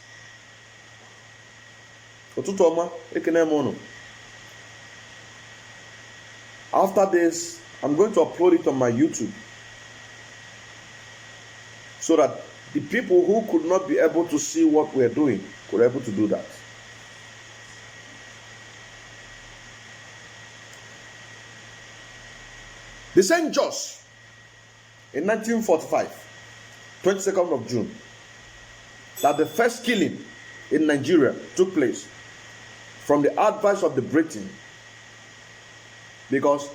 After this, I'm going to upload it on my YouTube so that the people who could not be able to see what we're doing could be able to do that. The St. Jos in 1945, 22nd of June, that the first killing in Nigeria took place from the advice of the Britain, because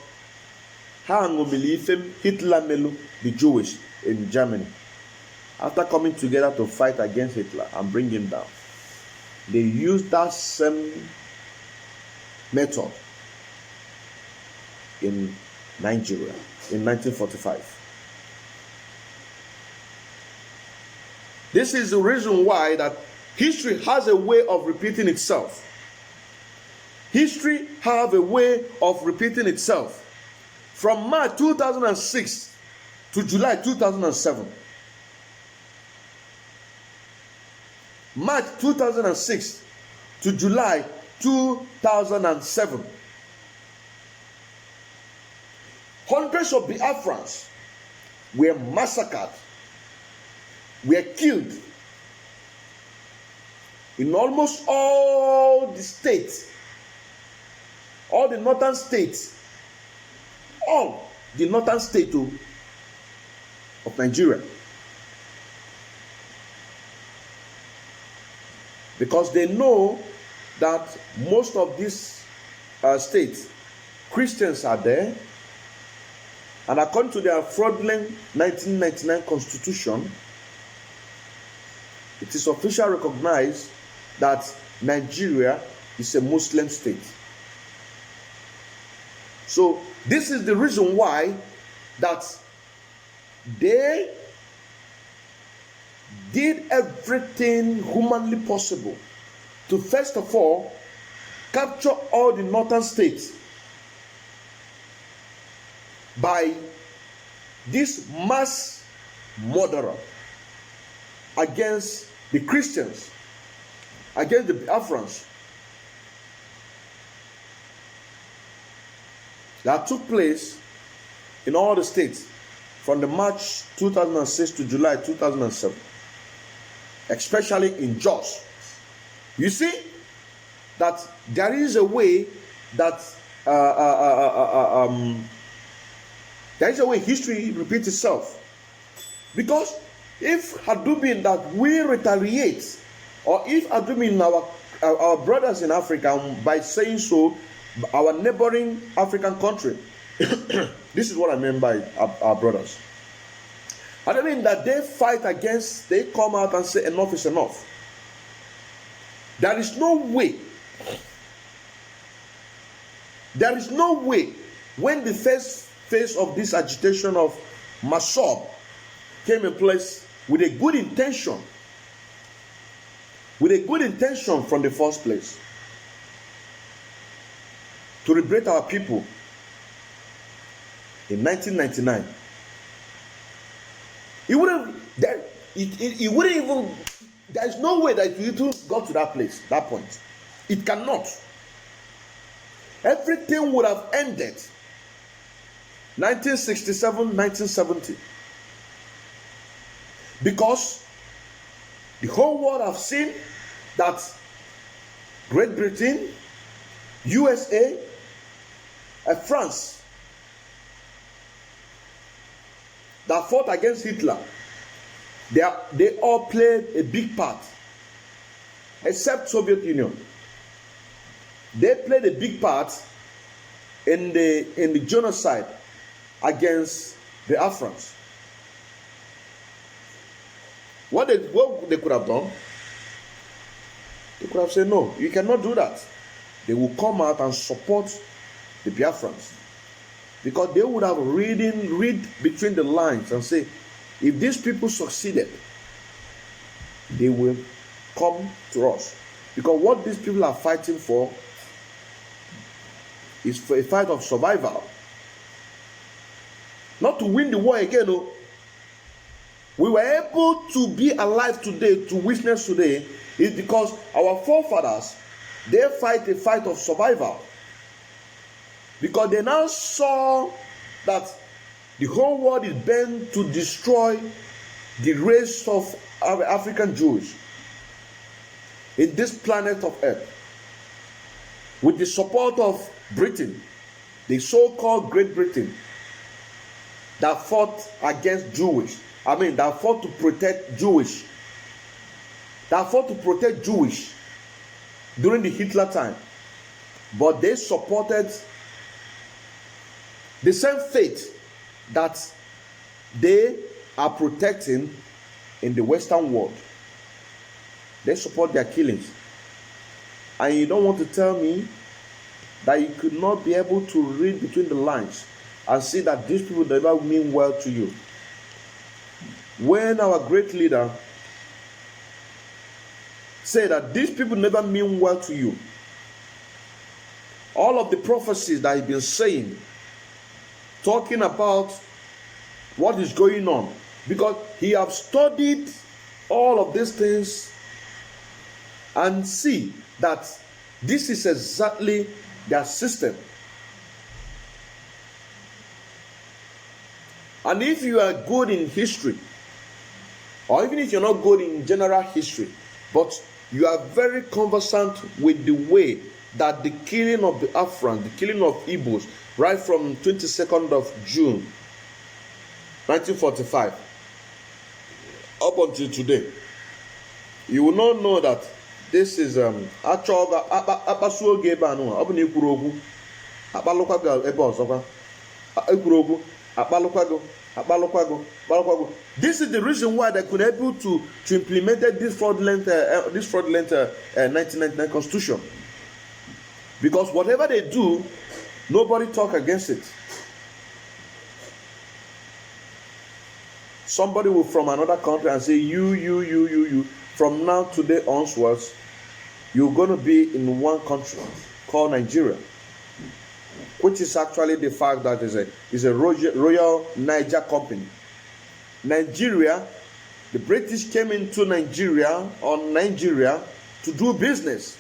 Hitler melu the Jewish in Germany. After coming together to fight against Hitler and bring him down, they used that same method in Nigeria in 1945. This is the reason why that history has a way of repeating itself. History have a way of repeating itself. From March 2006 to July 2007. March 2006 to July 2007. Hundreds of Biafrans were massacred, were killed in almost all the states, all the northern states, all the northern states of Nigeria. because they know that most of these states, Christians are there, and according to their fraudulent 1999 constitution, it is officially recognized that Nigeria is a Muslim state. So this is the reason why that they did everything humanly possible to first of all capture all the northern states by this mass murder against the Christians, against the Biafrans, that took place in all the states from the March 2006 to July 2007, especially in Jos. You see that there is a way that there is a way history repeats itself. Because if had been that we retaliate, or if had been our brothers in Africa, by saying so, our neighboring African country, this is what I mean by our brothers. I don't mean that they fight against, they come out and say enough is enough. There is no way. There is no way when the first phase of this agitation of Masob came in place with a good intention, from the first place, to liberate our people in 1999. It wouldn't even, there is no way that it got to that place, that point. It cannot. Everything would have ended 1967, 1970. Because the whole world have seen that Great Britain, USA, and France that fought against Hitler, they all played a big part, except Soviet Union. They played a big part in the genocide against the Biafrans. What they could have done, they could have said, no, you cannot do that. They will come out and support the Biafrans, because they would have read between the lines and say, if these people succeeded, they will come to us. Because what these people are fighting for is for a fight of survival, not to win the war again. No. We were able to be alive today, to witness today, is because our forefathers, they fight a fight of survival. Because they now saw that the whole world is bent to destroy the race of African Jews in this planet of Earth. With the support of Britain, the so-called Great Britain, that fought against that fought to protect Jewish. That fought to protect Jewish during the Hitler time. But they supported the same faith that they are protecting in the Western world. They support their killings. And you don't want to tell me that you could not be able to read between the lines and see that these people never mean well to you. When our great leader said that these people never mean well to you, all of the prophecies that he's been saying, talking about what is going on, because he has studied all of these things and see that this is exactly their system. And if you are good in history, or even if you're not good in general history, but you are very conversant with the way that the killing of the Biafrans, the killing of Igbos, right from 22nd of June 1945 up until today, you will not know that this is achọga akpasu oge ebe anụ ọ bụ na ikwuru okwu akpalụkwago ebe ọzọkwa ekwuru okwu akpalụkwago. This is the reason why they could able to implement this fraudulent 1999 constitution, because whatever they do, nobody talk against it. Somebody will from another country and say, you from now today onwards, you're going to be in one country called Nigeria, which is actually the fact that is a Royal Niger company. Nigeria, the British came into Nigeria to do business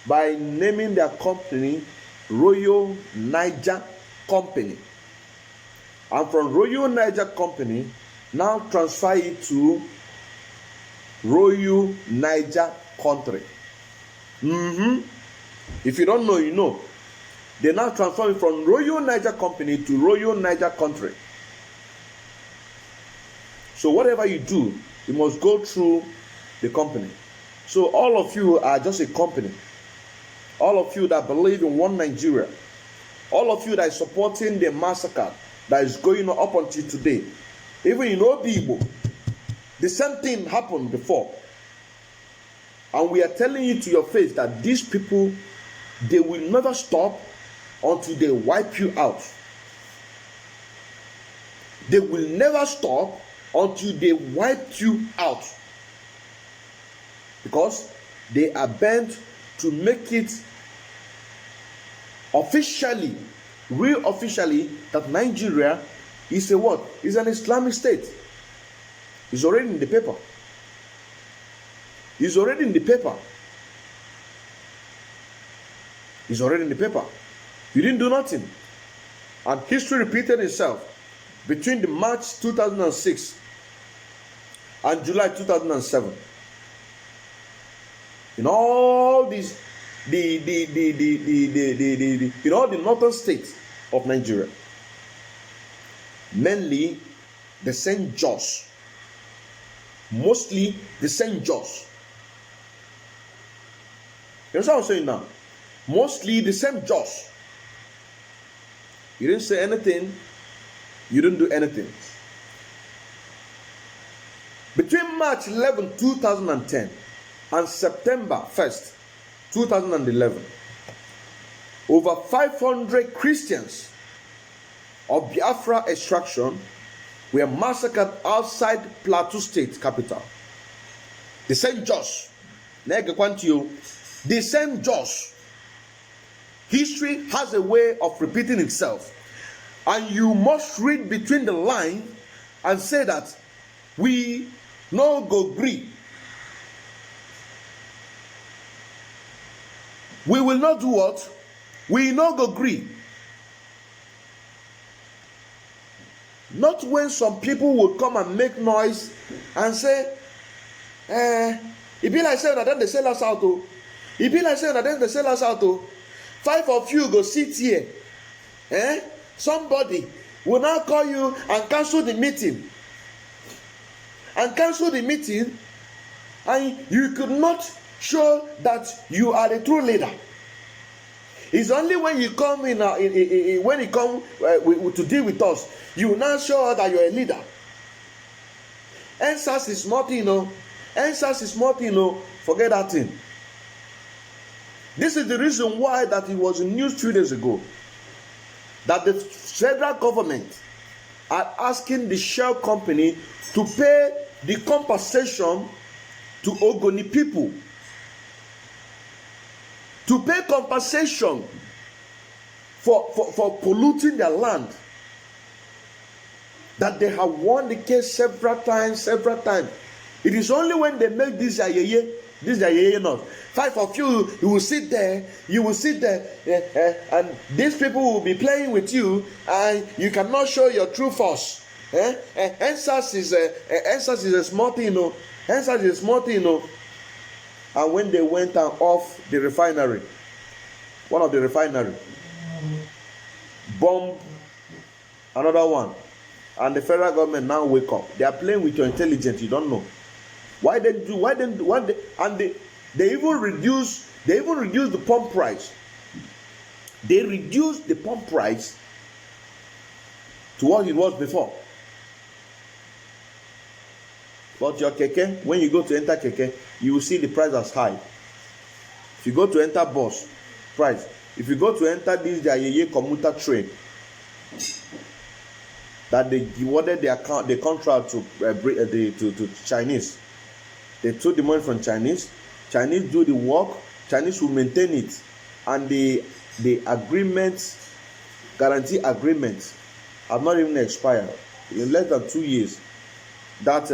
by naming their company Royal Niger Company, and from Royal Niger Company now transfer it to Royal Niger Country. If you don't know, you know. They now transform it from Royal Niger Company to Royal Niger Country. So whatever you do, you must go through the company. So all of you are just a company. All of you that believe in one Nigeria. All of you that is supporting the massacre that is going on up until today. Even in Obibo, the same thing happened before. And we are telling you to your face that these people, they will never stop until they wipe you out. They will never stop until they wipe you out. Because they are bent to make it officially, real officially, that Nigeria is a what? Is an Islamic state. It's already in the paper. It's already in the paper. It's already in the paper. You didn't do nothing. And history repeated itself between the March 2006 and July 2007. In all these, in all the northern states of Nigeria, mainly the St. Jos, mostly the St. Jos. You know what I'm saying now? Mostly the same Jos. You didn't say anything. You didn't do anything. Between March 11, 2010 and September 1st, 2011, over 500 Christians of Biafra extraction were massacred outside Plateau State capital. The same Jos. The same Jos. History has a way of repeating itself. And you must read between the lines and say that we no go gree. We will not do what? We no go gree. Not when some people will come and make noise and say, it be like saying that then they sell us out. Oh. It be like saying that then they sell us out. Oh. 5 of you go sit here. Somebody will now call you and cancel the meeting. And cancel the meeting, and you could not show that you are the true leader. It's only when you come in, when you come to deal with us, you will now show us that you're a leader. NSAS is nothing, NSAS is nothing, forget that thing. This is the reason why that it was in news 2 days ago that the federal government are asking the shell company to pay the compensation to Ogoni people. To pay compensation for polluting their land. That they have won the case several times. It is only when they make this not. 5 of you, you will sit there, and these people will be playing with you, and you cannot show your true force. NSAS is a small thing, NSAS is a small thing, And when they went off the refinery, one of the refinery, bombed another one, and the federal government now wake up. They are playing with your intelligence. You don't know. And They even reduced the pump price. They reduced the pump price to what it was before. But your keke, when you go to enter keke, you will see the price as high. If you go to enter bus, price. If you go to enter this Ayeye commuter train, that they awarded the contract to Chinese. They took the money from Chinese. Chinese do the work. Chinese will maintain it, and the agreements, guarantee agreements, have not even expired. In less than 2 years, that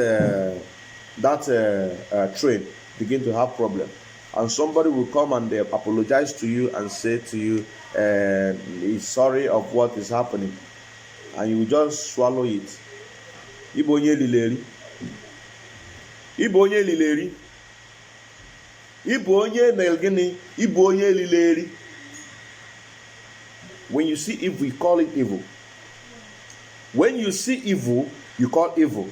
train begin to have problem, and somebody will come and they apologize to you and say to you, he's sorry of what is happening, and you will just swallow it. Ibonye lileri. Ibonye lileri. Ibonye nelgini. Ibonye lileri. When you see evil, you call it evil. When you see evil, you call evil.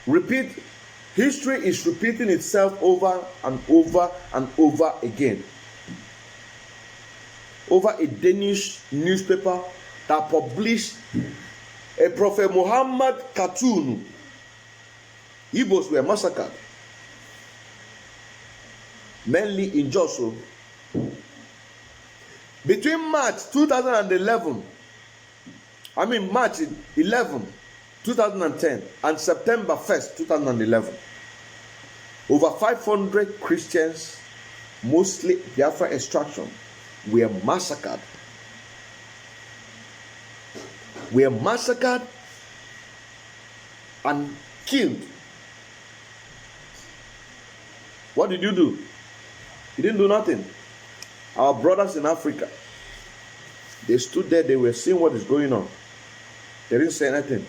Repeat. History is repeating itself over and over and over again. Over a Danish newspaper that published a Prophet Muhammad cartoon, Igbos were massacred, mainly in Joshua. Between March 2011, March 11, 2010, and September 1st, 2011, over 500 Christians, mostly Biafra extraction, were massacred. Were massacred and killed. What did you do? You didn't do nothing. Our brothers in Africa, they stood there, they were seeing what is going on. They didn't say anything.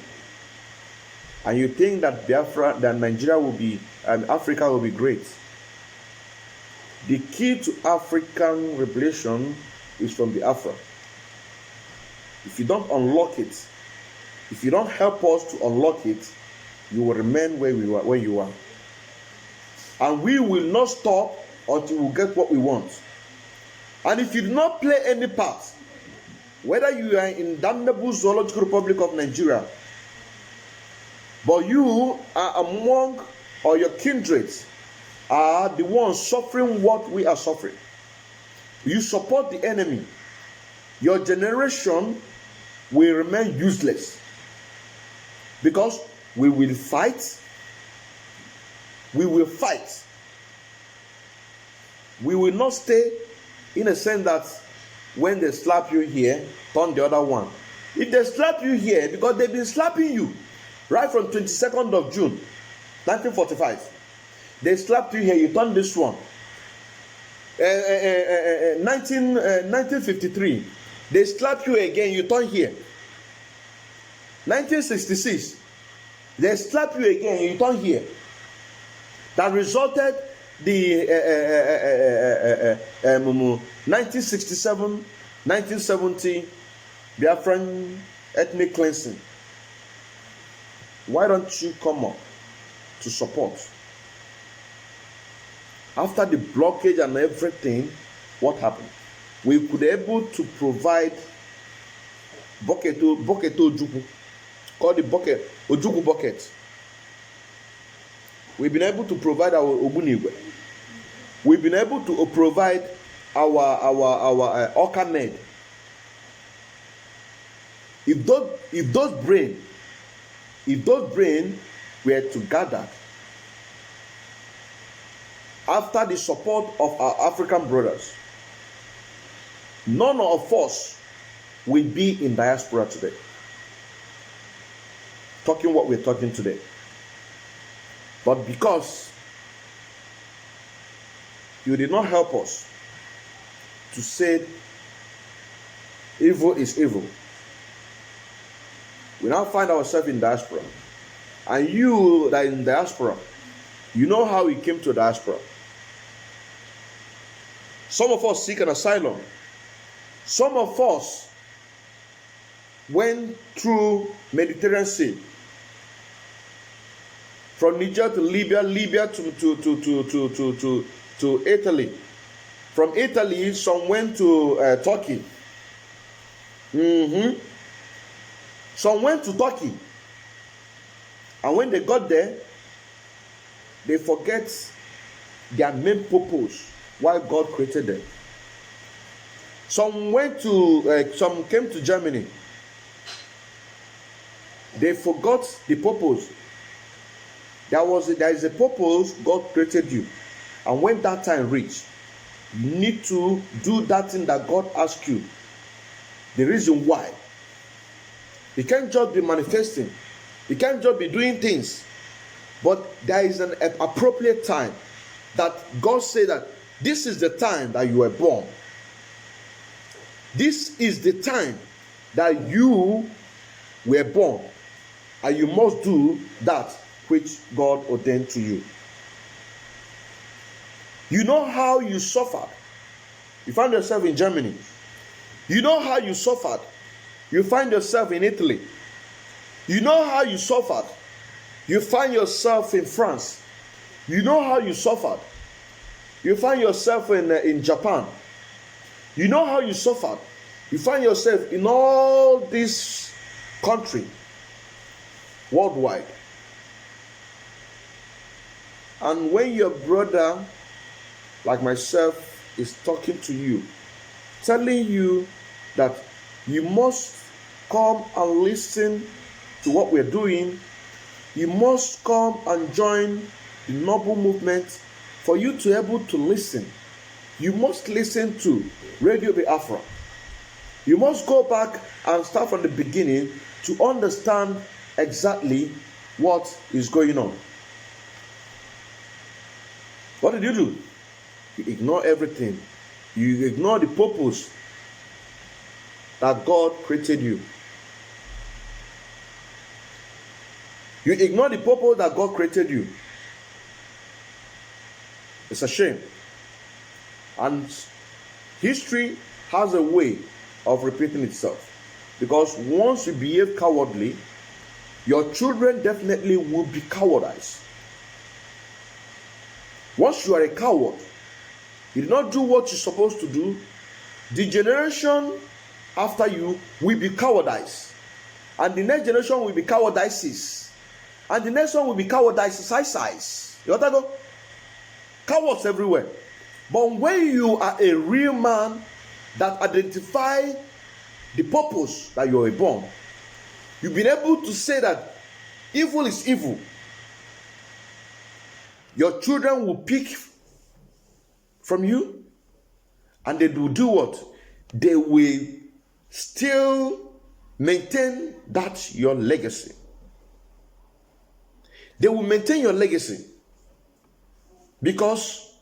And you think that Biafra, that Nigeria will be, and Africa will be great. The key to African revelation is from Biafra. If you don't unlock it, if you don't help us to unlock it, you will remain where you are. And we will not stop until we get what we want. And if you do not play any part, whether you are in damnable Zoological Republic of Nigeria, but you are among, or your kindreds are the ones suffering what we are suffering, you support the enemy, your generation will remain useless. Because we will fight. We will fight. We will not stay in a sense that when they slap you here, turn the other one. If they slap you here, because they've been slapping you right from 22nd of June, 1945. They slapped you here, you turn this one. 1953, they slap you again, you turn here. 1966, they slap you again, you turn here. That resulted the 1967, 1970 Biafran ethnic cleansing. Why don't you come up to support? After the blockage and everything, what happened? We could be able to provide bucket Ojukwu, called the bucket Ojukwu bucket. We've been able to provide our Ogbunigwe. We've been able to provide our Okamed. If those brain were to gather after the support of our African brothers, none of us will be in diaspora today. Talking what we're talking today. But because you did not help us to say evil is evil, we now find ourselves in diaspora. And you that are in diaspora, you know how we came to diaspora. Some of us seek an asylum. Some of us went through Mediterranean Sea. From Niger to Libya, Libya to to Italy. From Italy, some went to Turkey. Some went to Turkey. And when they got there, they forget their main purpose, why God created them. Some came to Germany. They forgot the purpose. There is a purpose God created you. And when that time reaches, you need to do that thing that God asked you. The reason why. You can't just be manifesting. You can't just be doing things. But there is an appropriate time that God said that this is the time that you were born. This is the time that you were born. And you must do that which God ordained to you. You know how you suffered. You find yourself in Germany. You know how you suffered. You find yourself in Italy. You know how you suffered. You find yourself in France. You know how you suffered. You find yourself in Japan. You know how you suffered. You find yourself in all this country, worldwide. And when your brother, like myself, is talking to you, telling you that you must come and listen to what we're doing, you must come and join the noble movement. For you to be able to listen, you must listen to Radio Biafra. You must go back and start from the beginning to understand exactly what is going on. What did you do? You ignore everything. You ignore the purpose that God created you. You ignore the purpose that God created you. It's a shame. And history has a way of repeating itself. Because once you behave cowardly, your children definitely will be cowardized. Once you are a coward, you did not do what you're supposed to do, the generation after you will be cowardized. And the next generation will be cowardizes. And the next one will be cowardizes. You want to go? Cowards everywhere. But when you are a real man that identify the purpose that you are born, you've been able to say that evil is evil. Your children will pick from you, and they will do what? They will still maintain that your legacy. They will maintain your legacy because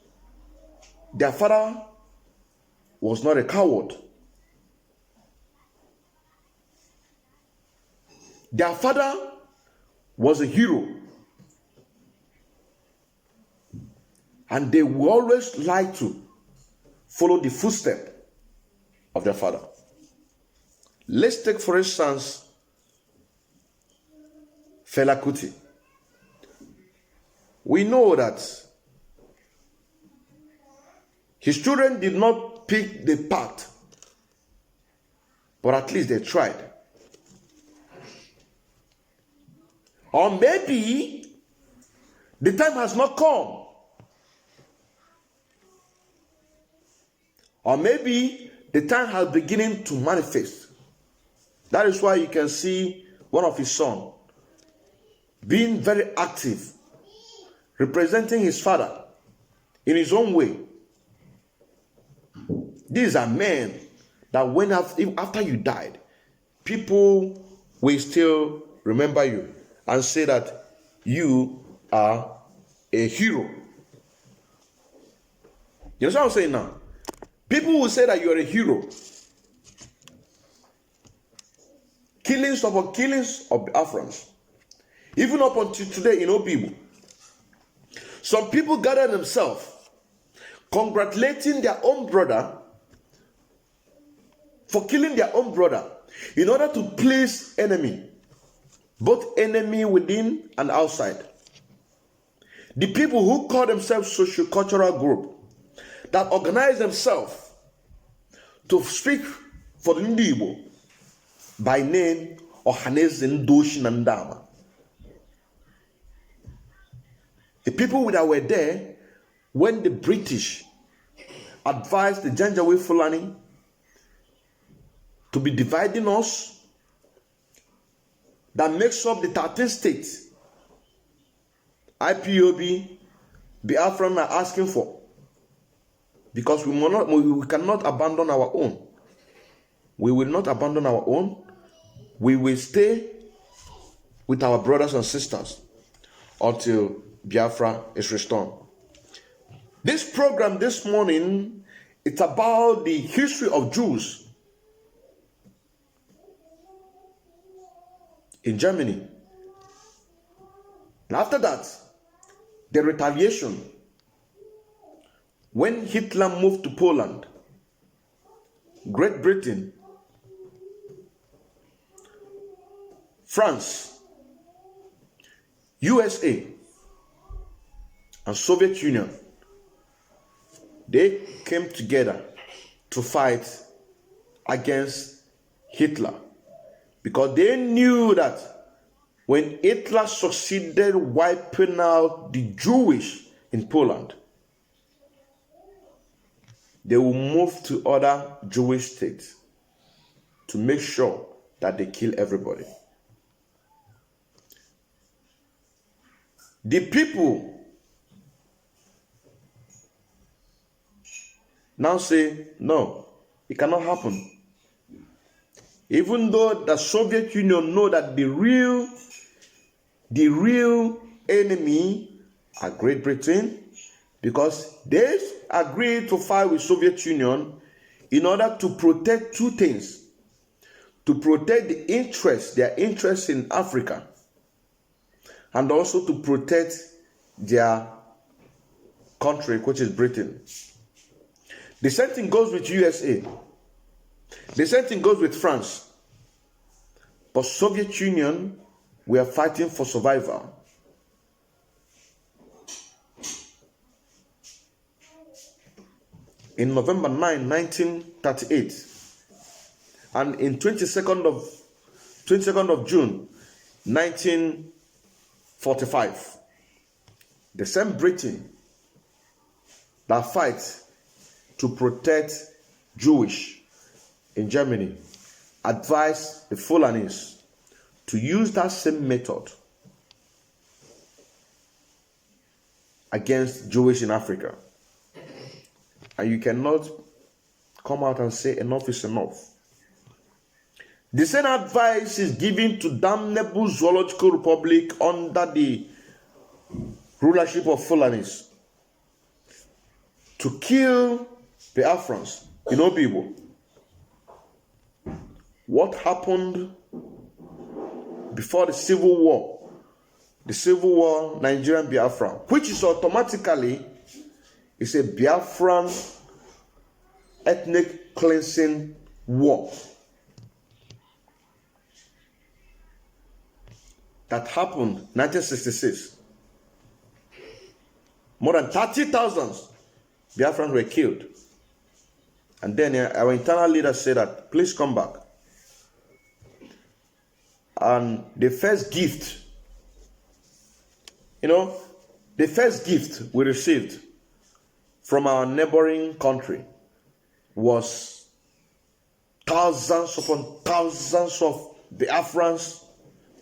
their father was not a coward. Their father was a hero. And they will always like to follow the footsteps of their father. Let's take, for instance, Fela Kuti. We know that his children did not pick the path, but at least they tried. Or maybe the time has not come. Or maybe the time has beginning to manifest. That is why you can see one of his sons being very active, representing his father in his own way. These are men that when after you died, people will still remember you and say that you are a hero. You know what I'm saying now? People will say that you are a hero. Killings upon killings of Biafrans. Even up until today in Obibu. Some people gather themselves congratulating their own brother for killing their own brother in order to please enemy. Both enemy within and outside. The people who call themselves socio-cultural group, that organized themselves to speak for the Igbo by name Ohaneze Ndoshi Nandama. The people that were there when the British advised the Janjaweed Fulani to be dividing us, that makes up the 13 states IPOB, Biafra are asking for, because we cannot abandon our own. We will not abandon our own. We will stay with our brothers and sisters until Biafra is restored. This program this morning, it's about the history of Jews in Germany. And after that, the retaliation when Hitler moved to Poland, Great Britain, France, USA, and Soviet Union, they came together to fight against Hitler, because they knew that when Hitler succeeded wiping out the Jewish in Poland, they will move to other Jewish states to make sure that they kill everybody. The people now say, no, it cannot happen. Even though the Soviet Union know that the real enemy are Great Britain, because they agreed to fight with Soviet Union in order to protect two things: to protect their interests in Africa, and also to protect their country, which is Britain. The same thing goes with USA. The same thing goes with France. But Soviet Union, we are fighting for survival. In November 9, 1938, and in 22nd of June, 1945, the same Britain that fights to protect Jewish in Germany advised the Fulanis to use that same method against Jewish in Africa. And you cannot come out and say enough is enough. The same advice is given to damnable Zoological Republic under the rulership of Fulanis to kill Biafrans in Obibo. What happened before the Civil War? The Civil War, Nigerian Biafra, which is automatically a Biafran ethnic cleansing war that happened in 1966. More than 30,000 Biafrans were killed. And then our internal leaders said that, please come back. And the first gift, the first gift we received from our neighboring country was thousands upon thousands of Biafrans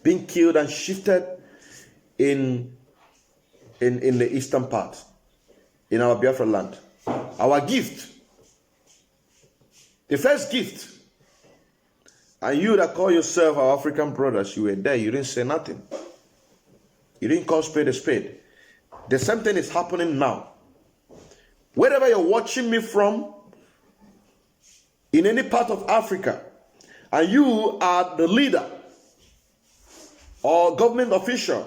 being killed and shifted in the eastern part, in our Biafra land. Our gift, the first gift. And you that call yourself our African brothers, you were there, you didn't say nothing. You didn't call spade a spade. The same thing is happening now. Wherever you're watching me from, in any part of Africa, and you are the leader or government official,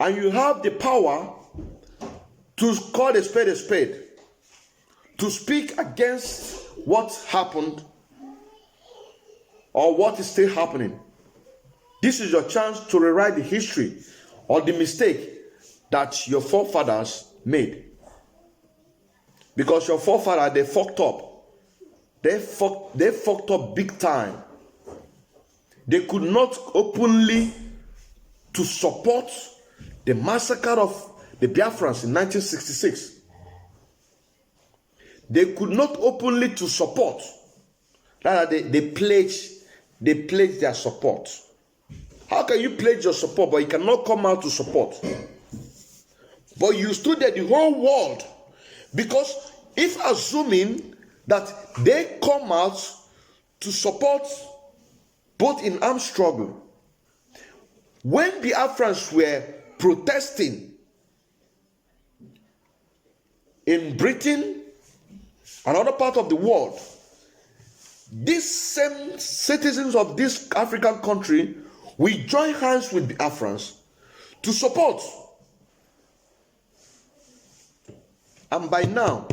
and you have the power to call a spade, to speak against what happened or what is still happening, this is your chance to rewrite the history or the mistake that your forefathers made. Because your forefather, they fucked up. They fucked up big time. They could not openly to support the massacre of the Biafrans in 1966. They could not openly to support. Rather, they pledged their support. How can you pledge your support, but you cannot come out to support? But you stood there, the whole world. Because if assuming that they come out to support both in armed struggle, when Biafrans were protesting in Britain and other part of the world, these same citizens of this African country will join hands with Biafrans to support. And by now,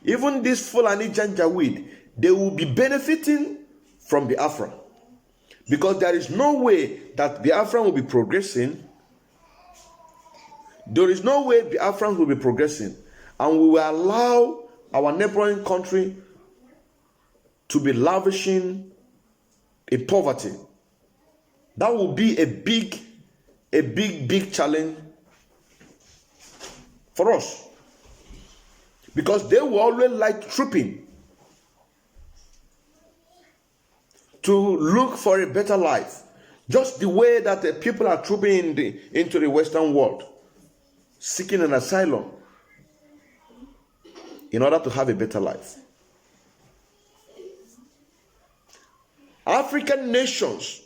even this Fulani Janjaweed, they will be benefiting from Biafra. Because there is no way that Biafra will be progressing. There is no way Biafrans will be progressing. And we will allow our neighboring country to be lavishing in poverty. That will be a big challenge for us. Because they will always like trooping to look for a better life. Just the way that the people are trooping into the Western world, seeking an asylum in order to have a better life. African nations,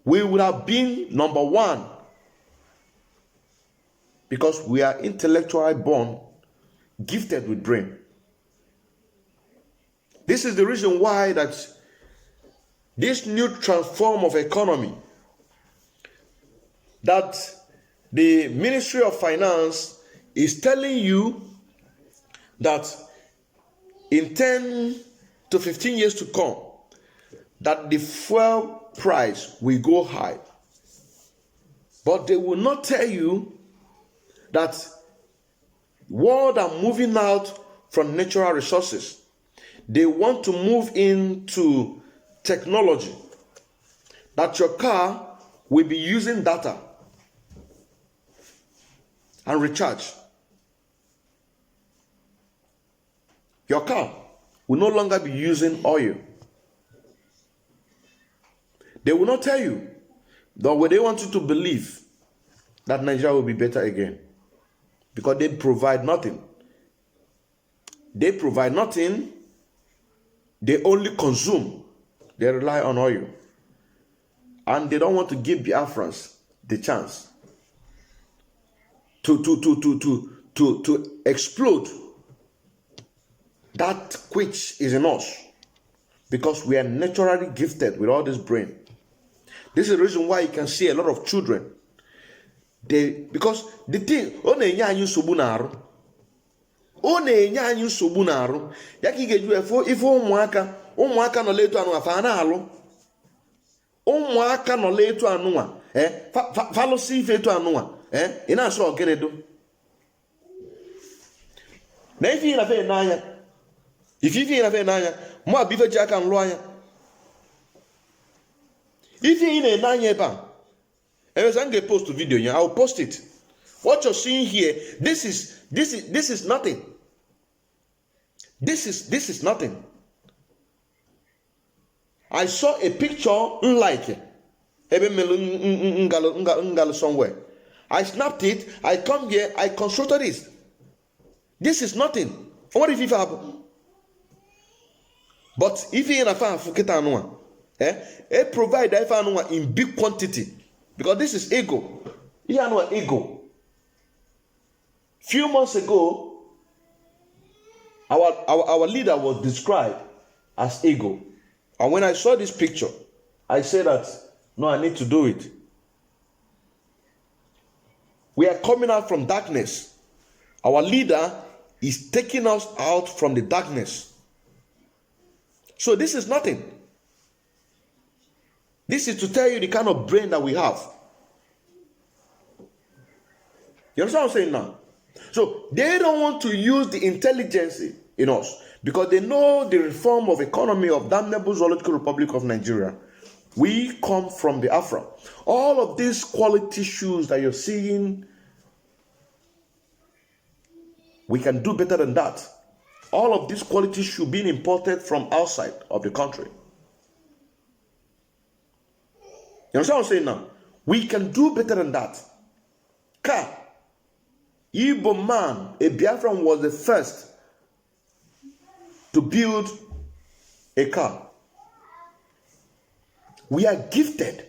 we would have been number one because we are intellectually born, gifted with brain. This is the reason why that this new transform of economy that the Ministry of Finance is telling you that in 10 to 15 years to come, that the fuel price will go high. But they will not tell you that world are moving out from natural resources. They want to move into technology. That your car will be using data and recharge. Your car will no longer be using oil. They will not tell you, though they want you to believe that Nigeria will be better again. Because they provide nothing. They provide nothing. They only consume. They rely on oil. And they don't want to give Biafrans the chance to explode that which is in us. Because we are naturally gifted with all this brain. This is the reason why you can see a lot of children. Because the thing, ụmụaka nọ letu anụ afa na-alụ ụmụaka nọ letu anụnwa falụsi ife etu anụnwa ị na-asụ ọgịnịdụ na ife ị na-fe n'anya ife ị na-fe n'anya mụ abụ ife ji aka nlụ anya ife ị na-ene anya ebe a eweza m ga-post video ya. I'll post it. What you're seeing here, this is nothing. This is nothing. I saw a picture unlike somewhere. I snapped it. I come here. I constructed this. This is nothing. What if it happen? But if you provide that in big quantity, because this is ego. You know ego. Few months ago, our leader was described as ego. And when I saw this picture, I said that, no, I need to do it. We are coming out from darkness. Our leader is taking us out from the darkness. So this is nothing. This is to tell you the kind of brain that we have. You understand what I'm saying now? So they don't want to use the intelligence in us because they know the reform of economy of damnable Zoological Republic of Nigeria. We come from Biafra. All of these quality shoes that you're seeing, we can do better than that. All of these quality shoes being imported from outside of the country. You understand what I'm saying now? We can do better than that. Car. Igbo man, a Biafran, was the first to build a car. We are gifted.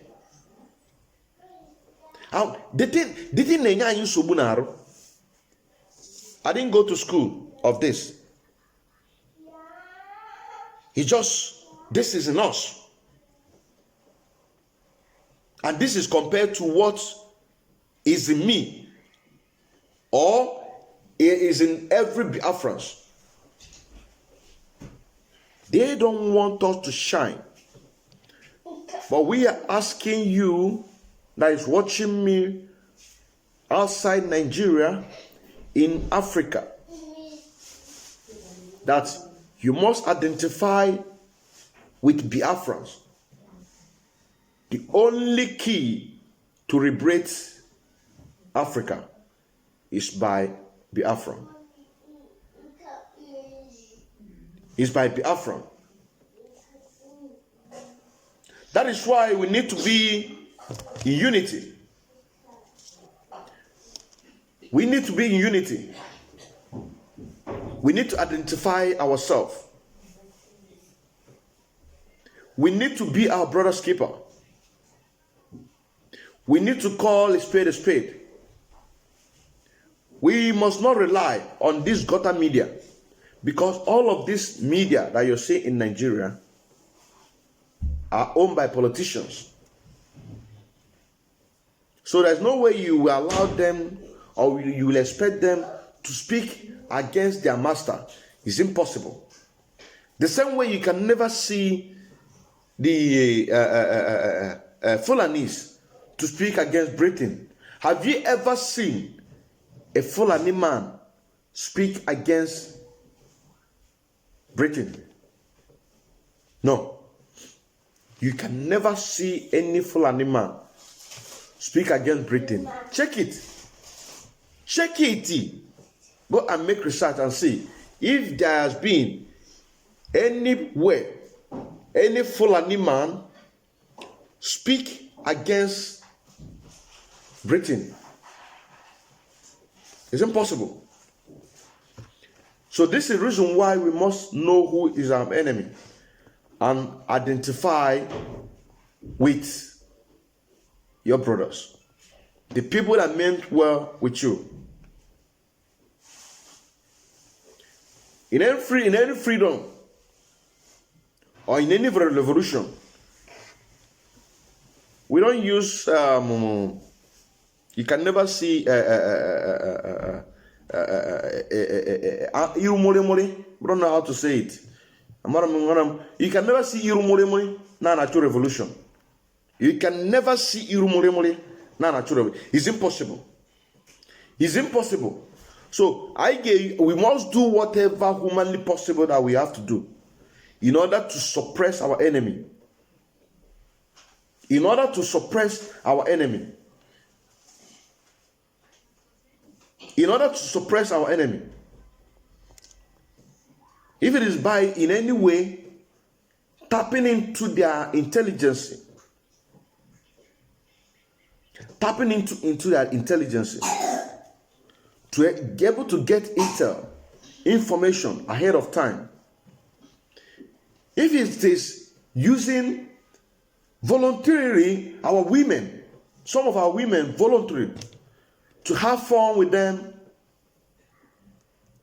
I didn't go to school of this. This is in us. And this is compared to what is in me, or it is in every Biafran. They don't want us to shine. But we are asking you that is watching me outside Nigeria, in Africa, that you must identify with Biafrans. The only key to liberate Africa is by Biafra. Is by Biafra. That is why we need to be in unity. We need to be in unity. We need to identify ourselves. We need to be our brother's keeper. We need to call a spade a spade. We must not rely on this gutter media, because all of this media that you're seeing in Nigeria are owned by politicians. So there's no way you will allow them or you will expect them to speak against their master. It's impossible. The same way you can never see the Fulanis to speak against Britain. Have you ever seen a Fulani man speak against Britain? No. You can never see any Fulani man speak against Britain. Check it. Check it. Go and make research and see if there has been anywhere any Fulani man speak against Britain. It's impossible. So this is the reason why we must know who is our enemy and identify with your brothers, the people that meant well with you. In any freedom or in any revolution, we don't use you can never see we don't know how to say it. You can never see na natural revolution. You can never see na natural revolution. It's impossible. It's impossible. So we must do whatever humanly possible that we have to do in order to suppress our enemy. In order to suppress our enemy. In order to suppress our enemy. If it is by in any way tapping into their intelligence, tapping into their intelligence to be able to get information ahead of time. If it is using voluntarily our women, some of our women voluntarily to have fun with them.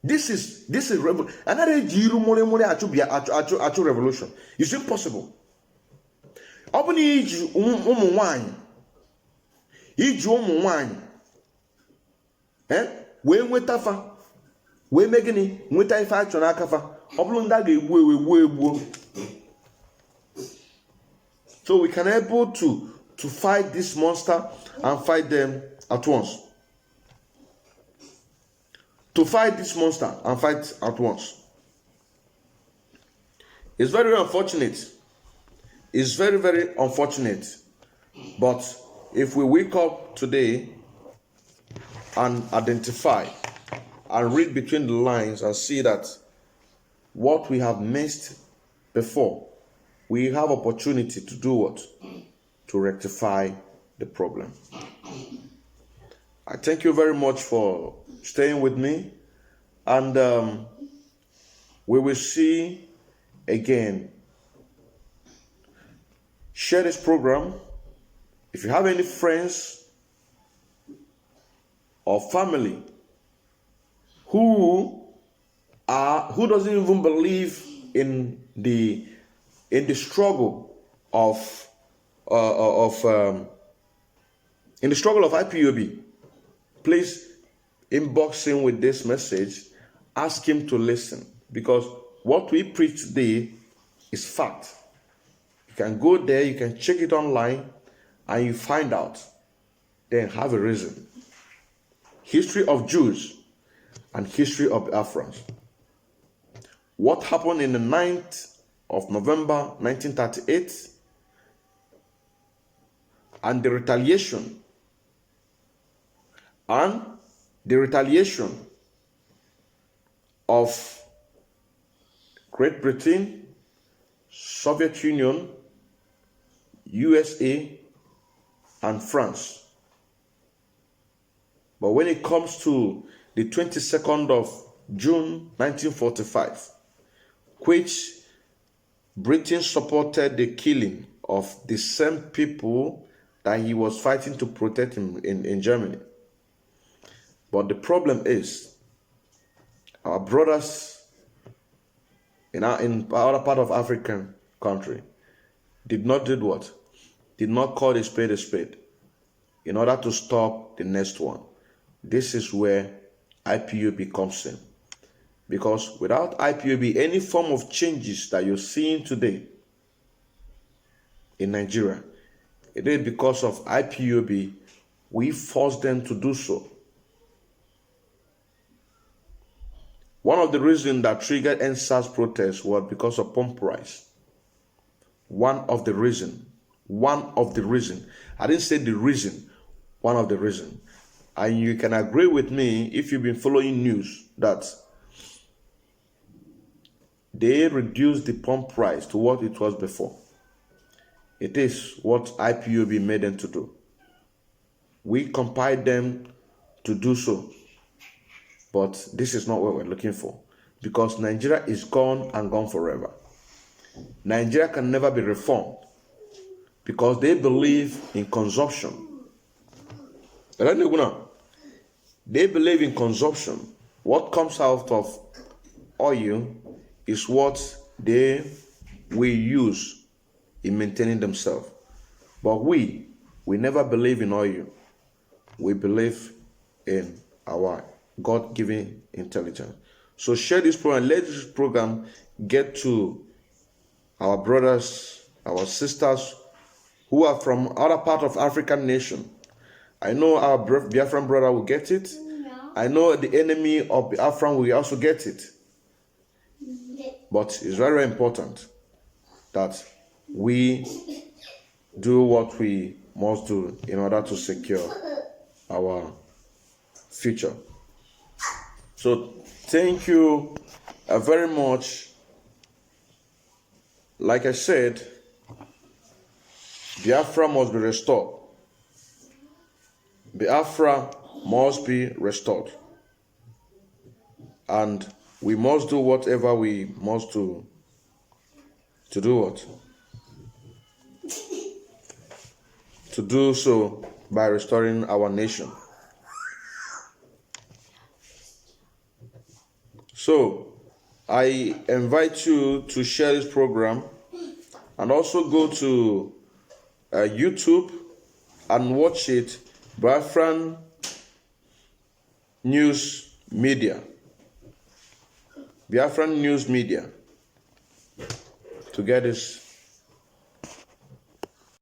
This is another revolution. It's impossible. Open iji ụmụ nwanyị wee nweta fa wee mee gịnị nweta ife achọ n'aka fa ọ bụrụ ndị a ga-egbu. So we can able to fight this monster and fight them at once. to fight this monster and fight at once. It's very, very unfortunate. It's very, very unfortunate. But if we wake up today and identify and read between the lines and see that what we have missed before, we have opportunity to do what? To rectify the problem. I thank you very much for staying with me, and we will see again. Share this program. If you have any friends or family who doesn't even believe in the struggle of IPOB, please inbox him with this message. Ask him to listen, because what we preach today is fact. You can go there, you can check it online, and you find out. Then have a reason. History of Jews and history of Biafrans. What happened in the 9th of November 1938 and the retaliation of Great Britain, Soviet Union, USA, and France. But when it comes to the 22nd of June 1945, which Britain supported the killing of the same people that he was fighting to protect in Germany. But the problem is, our brothers in other part of African country did not do what? Did not call a spade in order to stop the next one. This is where IPOB comes in. Because without IPOB, any form of changes that you're seeing today in Nigeria, it is because of IPOB. We forced them to do so. One of the reasons that triggered NSAS protests was because of pump price. One of the reason. I didn't say the reason. One of the reason. And you can agree with me if you've been following news that they reduced the pump price to what it was before. It is what IPOB made them to do. We compelled them to do so. But this is not what we're looking for. Because Nigeria is gone and gone forever. Nigeria can never be reformed. Because they believe in consumption. They believe in consumption. What comes out of oil is what they will use in maintaining themselves. But we never believe in oil. We believe in our God-given intelligence. So share this program. Let this program get to our brothers, our sisters who are from other part of African nation. I know our Biafran brother will get it. I know the enemy of Biafran will also get it. But it's very, very important that we do what we must do in order to secure our future. So thank you very much. Like I said, Biafra must be restored. Biafra must be restored. And we must do whatever we must do to do what? To do so by restoring our nation. So, I invite you to share this program and also go to YouTube and watch it, Biafran News Media. Biafran News Media, to get this